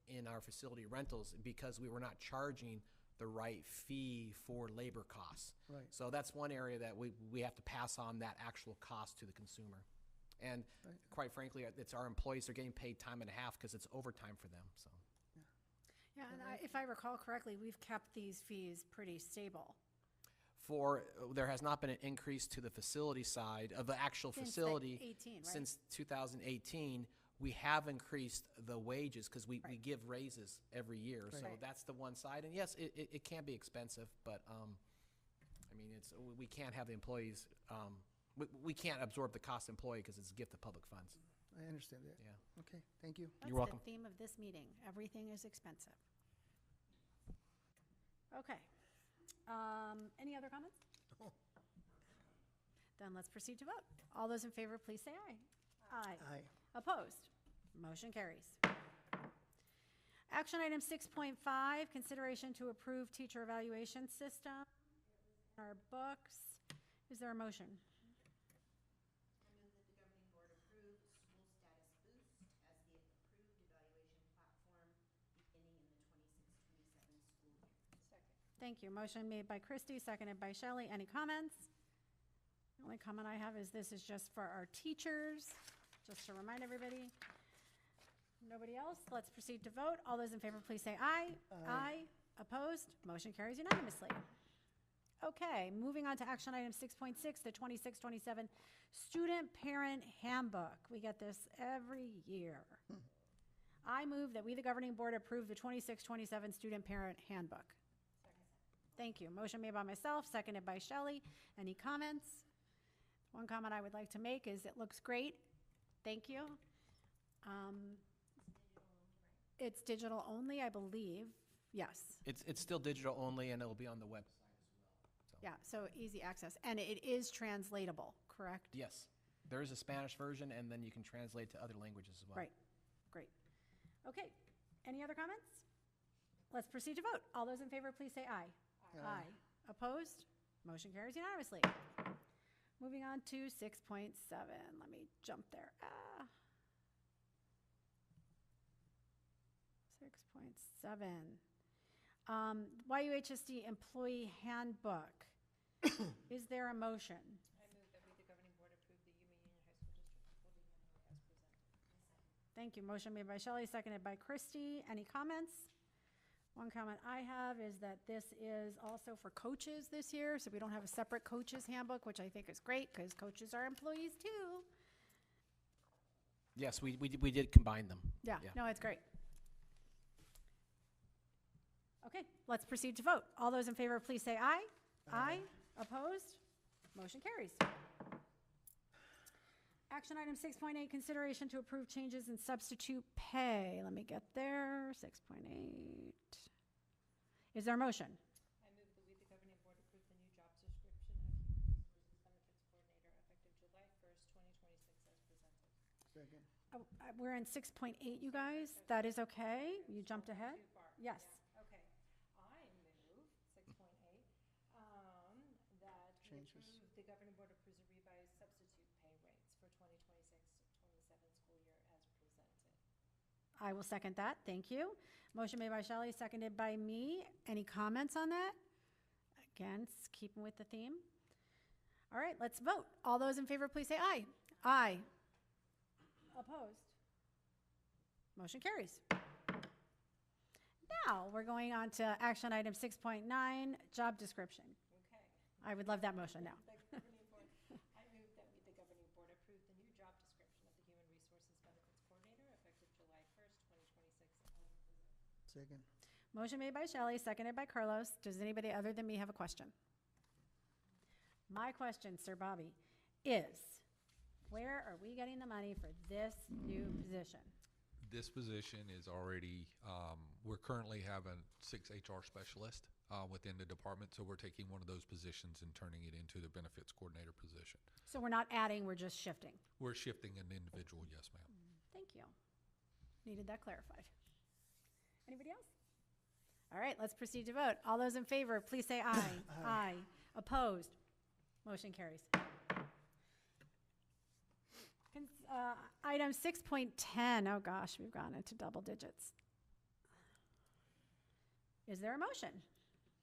in our facility rentals because we were not charging the right fee for labor costs. Right. So that's one area that we have to pass on that actual cost to the consumer. And quite frankly, it's our employees are getting paid time and a half because it's overtime for them, so. Yeah, and if I recall correctly, we've kept these fees pretty stable. There has not been an increase to the facility side of the actual Since facility. 18, right? Since 2018, we have increased the wages because we give raises every year. So Right. that's the one side. And yes, it can be expensive, but I mean, we can't have the employees, we can't absorb the cost of employee because it's a gift of public funds. I understand that. Yeah. Okay, thank you. That's You're welcome. the theme of this meeting. Everything is expensive. Okay. Any other comments? Then let's proceed to vote. All those in favor, please say aye. Aye. Aye. Opposed? Motion carries. Action item 6.5, consideration to approve teacher evaluation system. Our books. Is there a motion? I move that the governing board approve School Status Boost as the approved evaluation platform beginning in the 26-27 school year. Second. Thank you. Motion made by Christie, seconded by Shelley. Any comments? The only comment I have is this is just for our teachers, just to remind everybody. Nobody else? Let's proceed to vote. All those in favor, please say aye. Aye. Opposed? Motion carries unanimously. Okay, moving on to action item 6.6, the 26-27 Student Parent Handbook. We get this every year. I move that we, the governing board, approve the 26-27 Student Parent Handbook. Thank you. Motion made by myself, seconded by Shelley. Any comments? One comment I would like to make is it looks great. Thank you. It's digital only, I believe. Yes. It's still digital only, and it'll be on the website as well. Yeah, so easy access. And it is translatable, correct? Yes, there is a Spanish version, and then you can translate to other languages as well. Right. Great. Okay. Any other comments? Let's proceed to vote. All those in favor, please say aye. Aye. Opposed? Motion carries unanimously. Moving on to 6.7. Let me jump there. 6.7. YUHSD Employee Handbook. Is there a motion? I move that we, the governing board, approve the Yuma Union High School District Employee Handbook as presented. Thank you. Motion made by Shelley, seconded by Christie. Any comments? One comment I have is that this is also for coaches this year, so we don't have a separate coaches handbook, which I think is great because coaches are employees too. Yes, we did combine them. Yeah, no, it's great. Okay, let's proceed to vote. All those in favor, please say aye. Aye. Opposed? Motion carries. Action item 6.8, consideration to approve changes in substitute pay. Let me get there. 6.8. Is there a motion? I move that we, the governing board, approve the new job description of Human Resources Benefits Coordinator effective July 1st, 2026 as presented. Second. Oh, we're in 6.8, you guys. That is okay. You jumped ahead? Too far. Yes. Yeah, okay. I move 6.8, that we Changes. approve, the governing board approves the revised substitute pay rates for 2026-27 school year as presented. I will second that. Thank you. Motion made by Shelley, seconded by me. Any comments on that? Again, keeping with the theme. All right, let's vote. All those in favor, please say aye. Aye. Opposed? Motion carries. Now, we're going on to action item 6.9, job description. Okay. I would love that motion now. The governing board, I move that we, the governing board, approve the new job description of the Human Resources Benefits Coordinator effective July 1st, 2026 as presented. Second. Motion made by Shelley, seconded by Carlos. Does anybody other than me have a question? My question, Sir Bobby, is where are we getting the money for this new position? This position is already, we're currently having 6 HR specialists within the department, so we're taking one of those positions and turning it into the benefits coordinator position. So we're not adding, we're just shifting. We're shifting an individual, yes, ma'am. Thank you. Needed that clarified. Anybody else? All right, let's proceed to vote. All those in favor, please say aye. Aye. Opposed? Motion carries. Item 6.10, oh gosh, we've gone into double digits. Is there a motion?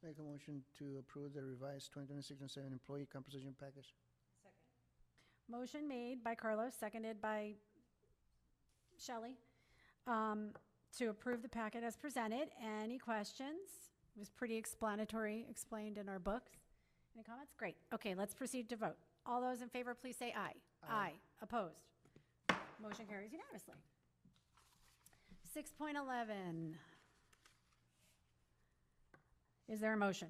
Make a motion to approve the revised 2026-27 employee compensation package. Second. Motion made by Carlos, seconded by Shelley, to approve the packet as presented. Any questions? It was pretty explanatory, explained in our books. Any comments? Great. Okay, let's proceed to vote. All those in favor, please say aye. Aye. Opposed? Motion carries unanimously. 6.11. Is there a motion?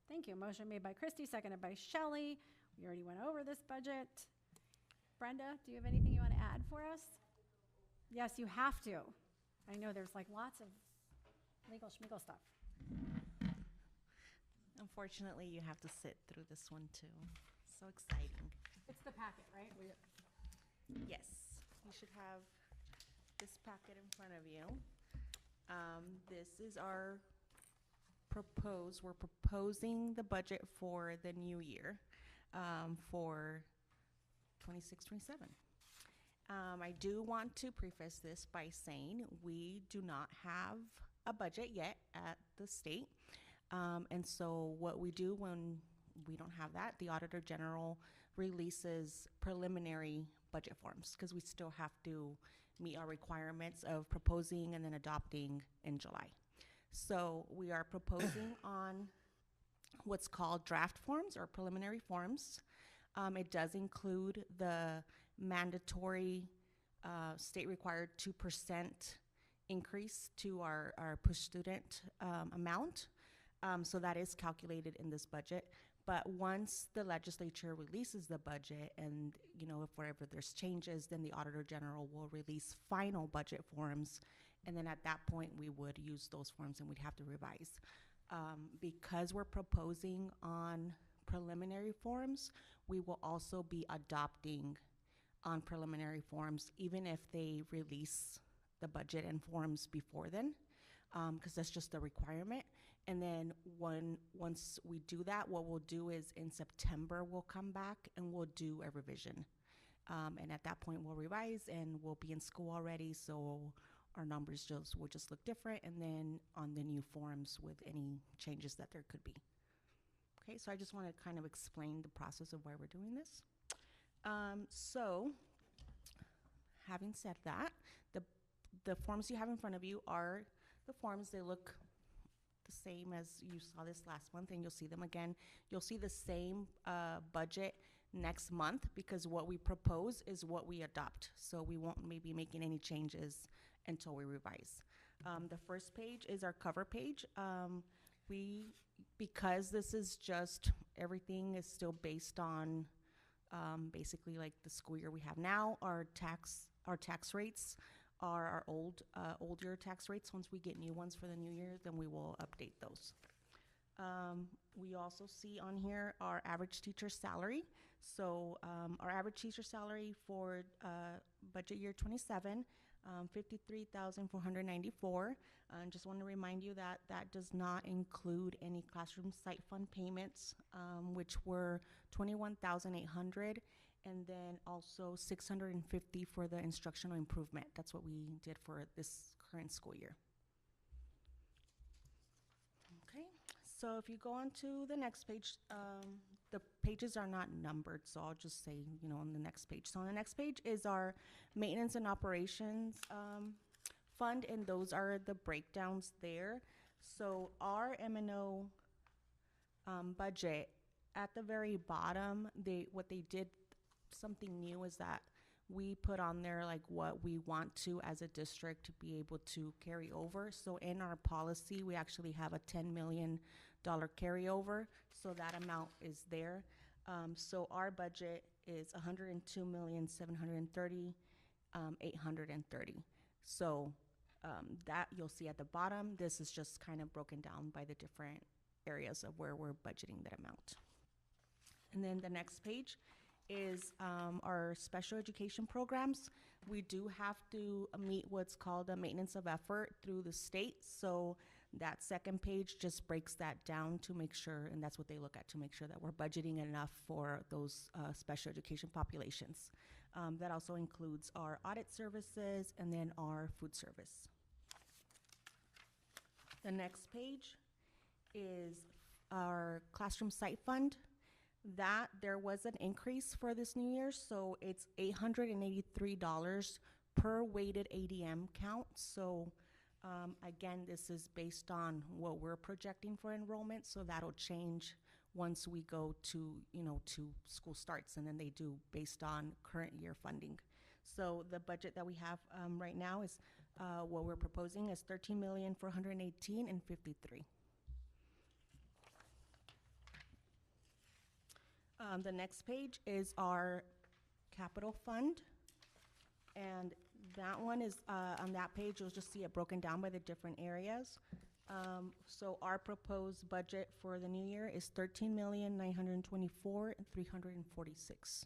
Thank you. Motion made by Christy, seconded by Shelley. We already went over this budget. Brenda, do you have anything you want to add for us? Yes, you have to. I know there's like lots of legal schmigal stuff. Unfortunately, you have to sit through this one too. So exciting. It's the packet, right? Yes, you should have this packet in front of you. This is our we're proposing the budget for the new year for 26-27. I do want to preface this by saying we do not have a budget yet at the state. And so what we do when we don't have that, the Auditor General releases preliminary budget forms because we still have to meet our requirements of proposing and then adopting in July. So we are proposing on what's called draft forms or preliminary forms. It does include the mandatory state required 2% increase to our push student amount. So that is calculated in this budget. But once the legislature releases the budget and, you know, if wherever there's changes, then the Auditor General will release final budget forms. And then at that point, we would use those forms and we'd have to revise. Because we're proposing on preliminary forms, we will also be adopting on preliminary forms, even if they release the budget and forms before then, because that's just a requirement. And then once we do that, what we'll do is in September, we'll come back and we'll do a revision. And at that point, we'll revise and we'll be in school already, so our numbers will just look different, and then on the new forms with any changes that there could be. Okay, so I just want to kind of explain the process of why we're doing this. So, having said that, the forms you have in front of you are the forms. They look the same as you saw this last month, and you'll see them again. You'll see the same budget next month because what we propose is what we adopt. So we won't maybe making any changes until we revise. The first page is our cover page. Because this is just, everything is still based on basically like the school year we have now, our tax rates are our old year tax rates. Once we get new ones for the new year, then we will update those. We also see on here our average teacher salary. So our average teacher salary for budget year 27, $53,494. Just want to remind you that that does not include any classroom site fund payments, which were $21,800, and then also $650 for the instructional improvement. That's what we did for this current school year. Okay, so if you go on to the next page, the pages are not numbered, so I'll just say, on the next page. So on the next page is our maintenance and operations fund, and those are the breakdowns there. So our M&O budget, at the very bottom, what they did, something new, is that we put on there like what we want to, as a district, to be able to carry over. So in our policy, we actually have a $10 million carryover, so that amount is there. So our budget is $102,730,830. So that you'll see at the bottom. This is just kind of broken down by the different areas of where we're budgeting that amount. And then the next page is our special education programs. We do have to meet what's called a maintenance of effort through the state. So that second page just breaks that down to make sure, and that's what they look at, to make sure that we're budgeting enough for those special education populations. That also includes our audit services and then our food service. The next page is our classroom site fund. That there was an increase for this new year, so it's $883 per weighted ADM count. So again, this is based on what we're projecting for enrollment, so that'll change once we go to, to school starts, and then they do based on current year funding. So the budget that we have right now is, what we're proposing is $13,418,053. The next page is our capital fund, and that one is, on that page, you'll just see it broken down by the different areas. So our proposed budget for the new year is $13,924,346.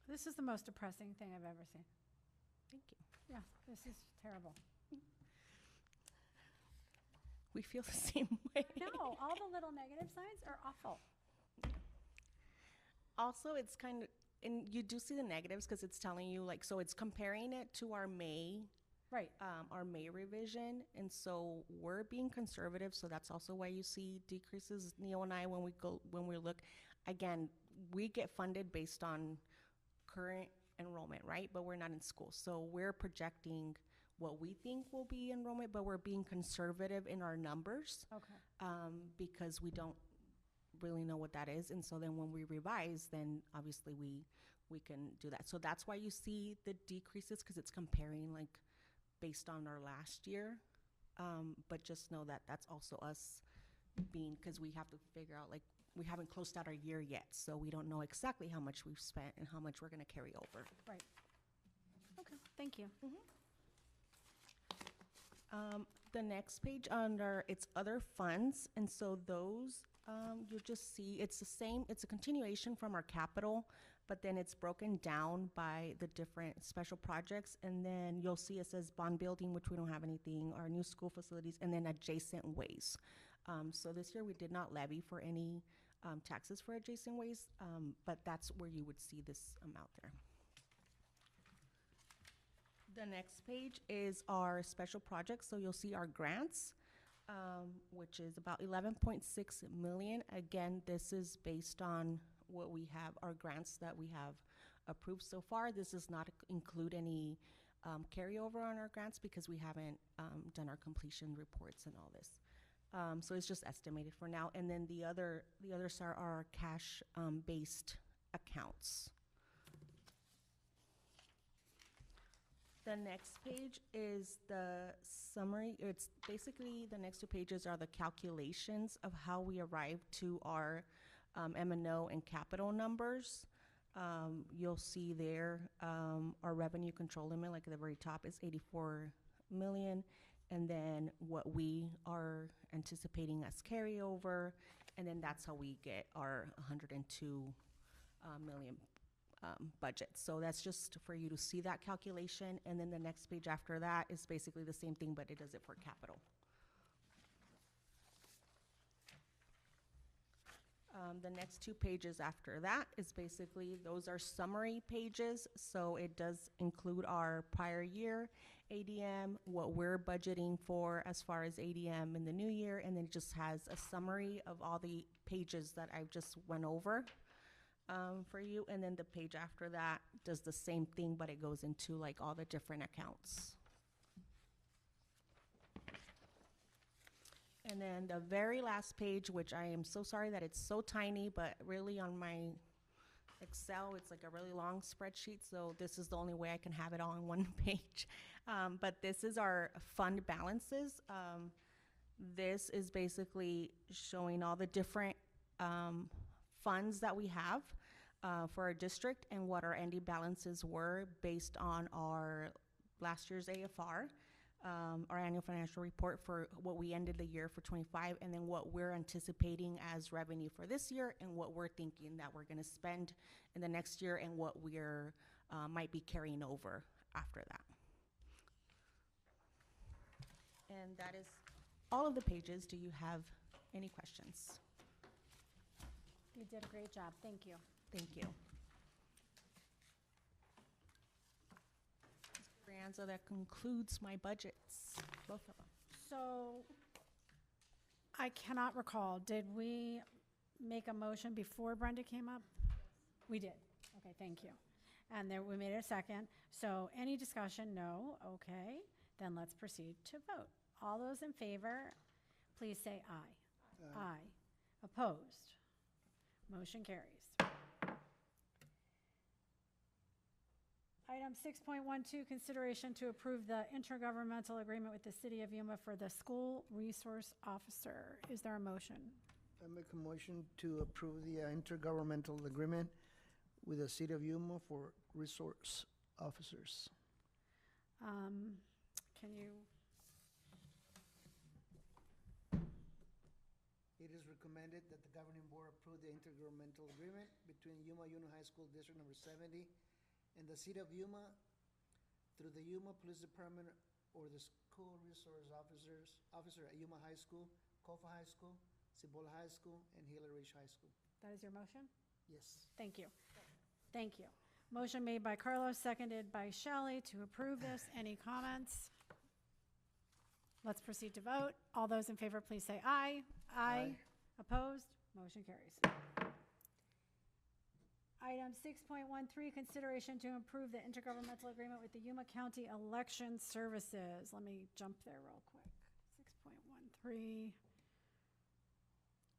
This is the most depressing thing I've ever seen. Thank you. Yeah, this is terrible. We feel the same way. No, all the little negative signs are awful. Also, it's kind of, and you do see the negatives because it's telling you, like, so it's comparing it to our May, right? Our May revision, and so we're being conservative. So that's also why you see decreases. Neil and I, when we look, again, we get funded based on current enrollment, right? But we're not in school, so we're projecting what we think will be enrollment, but we're being conservative in our numbers. Okay. Because we don't really know what that is, and so then when we revise, then obviously we can do that. So that's why you see the decreases, because it's comparing like based on our last year. But just know that that's also us being, because we have to figure out, like, we haven't closed out our year yet, so we don't know exactly how much we've spent and how much we're going to carry over. Right. Okay, thank you. The next page under its other funds, and so those you'll just see it's the same, it's a continuation from our capital, but then it's broken down by the different special projects, and then you'll see it says bond building, which we don't have anything, our new school facilities, and then adjacent ways. So this year we did not levy for any taxes for adjacent ways, but that's where you would see this amount there. The next page is our special projects, so you'll see our grants, which is about 11.6 million. Again, this is based on what we have, our grants that we have approved so far. This does not include any carryover on our grants because we haven't done our completion reports and all this. So it's just estimated for now. And then the others are our cash based accounts. The next page is the summary. It's basically, the next 2 pages are the calculations of how we arrived to our M&O and capital numbers. You'll see there our revenue control limit, like at the very top, is 84 million. And then what we are anticipating as carryover. And then that's how we get our 102 million budget. So that's just for you to see that calculation. And then the next page after that is basically the same thing, but it does it for capital. The next 2 pages after that is basically, those are summary pages. So it does include our prior year ADM, what we're budgeting for as far as ADM in the new year, and then it just has a summary of all the pages that I just went over for you. And then the page after that does the same thing, but it goes into like all the different accounts. And then the very last page, which I am so sorry that it's so tiny, but really on my Excel, it's like a really long spreadsheet, so this is the only way I can have it all on one page. But this is our fund balances. This is basically showing all the different funds that we have for our district and what our ending balances were based on our last year's AFR. Our annual financial report for what we ended the year for 25, and then what we're anticipating as revenue for this year, and what we're thinking that we're going to spend in the next year, and what we're might be carrying over after that. And that is all of the pages. Do you have any questions? You did a great job. Thank you. Thank you. Brianza, that concludes my budgets, both of them. So I cannot recall, did we make a motion before Brenda came up? We did. Okay, thank you. And then we made a second. So any discussion? No. Okay. Then let's proceed to vote. All those in favor, please say aye. Aye. Opposed? Motion carries. Item 6.12, consideration to approve the intergovernmental agreement with the City of Yuma for the school resource officer. Is there a motion? I make a motion to approve the intergovernmental agreement with the City of Yuma for resource officers. Can you? It is recommended that the governing board approve the intergovernmental agreement between Yuma Union High School District Number 70 and the City of Yuma through the Yuma Police Department or the school resource officer at Yuma High School, Kofa High School, Cibola High School, and Gila Ridge High School. That is your motion? Yes. Thank you. Thank you. Motion made by Carlos, seconded by Shelley to approve this. Any comments? Let's proceed to vote. All those in favor, please say aye. Aye. Opposed? Motion carries. Item 6.13, consideration to improve the intergovernmental agreement with the Yuma County Election Services. Let me jump there real quick. 6.13.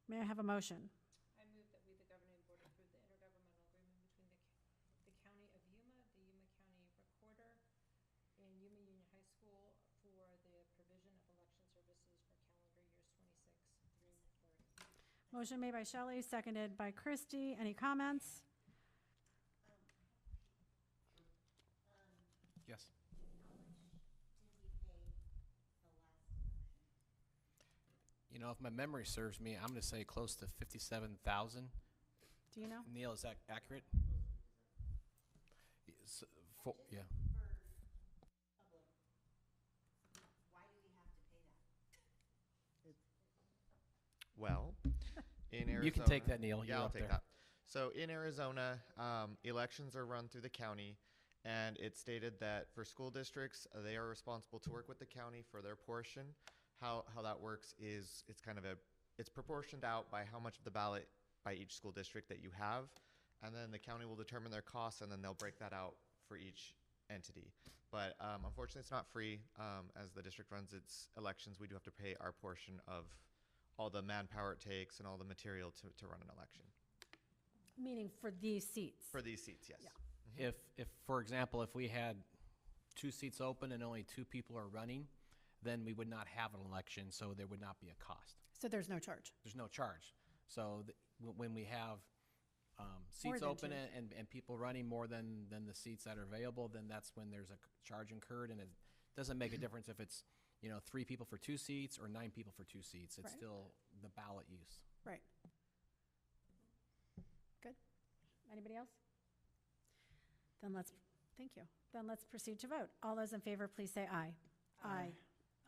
May I have a motion? I move that we, the governing board, approve the intergovernmental agreement between the County of Yuma, the Yuma County Recorder, and Yuma Union High School for the provision of election services for calendar years 26 through 30. Motion made by Shelley, seconded by Christie. Any comments? Yes. You know, if my memory serves me, I'm going to say close to 57,000. Do you know? Neil, is that accurate? Yes, yeah. Why do we have to pay that? Well, in Arizona. You can take that, Neil. Yeah, You're I'll up take there. that. So in Arizona, elections are run through the county, and it's stated that for school districts, they are responsible to work with the county for their portion. How that works is it's proportioned out by how much of the ballot by each school district that you have, and then the county will determine their costs, and then they'll break that out for each entity. But unfortunately, it's not free. As the district runs its elections, we do have to pay our portion of all the manpower it takes and all the material to run an election. Meaning for these seats? For these seats, yes. Yeah. If, for example, if we had 2 seats open and only 2 people are running, then we would not have an election, so there would not be a cost. So there's no charge. There's no charge. So when we have seats than open 2. and people running more than the seats that are available, then that's when there's a charge incurred, and it doesn't make a difference if it's 3 people for 2 seats or 9 people for 2 seats. It's Right. still the ballot use. Right. Good. Anybody else? Thank you. Then let's proceed to vote. All those in favor, please say aye. Aye.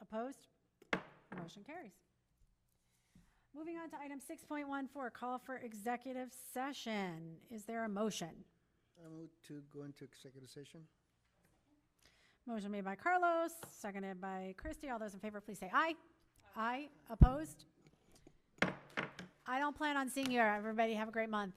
Opposed? Motion carries. Moving on to item 6.14, call for executive session. Is there a motion? I move to go into executive session. Motion made by Carlos, seconded by Christie. All those in favor, please say aye. Aye. Opposed? I don't plan on seeing you. Everybody have a great month.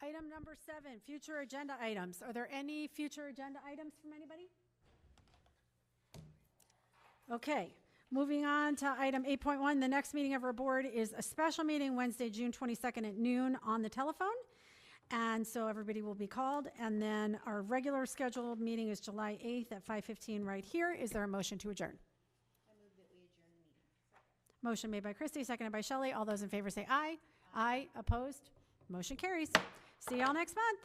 Item number 7, future agenda items. Are there any future agenda items from anybody? Okay, moving on to item 8.1. The next meeting of our board is a special meeting Wednesday, June 22nd at noon on the telephone. And so everybody will be called. And then our regular scheduled meeting is July 8th at 5:15 right here. Is there a motion to adjourn? I move that we adjourn the meeting. Motion made by Christie, seconded by Shelley. All those in favor say aye. Aye. Opposed? Motion carries. See y'all next month.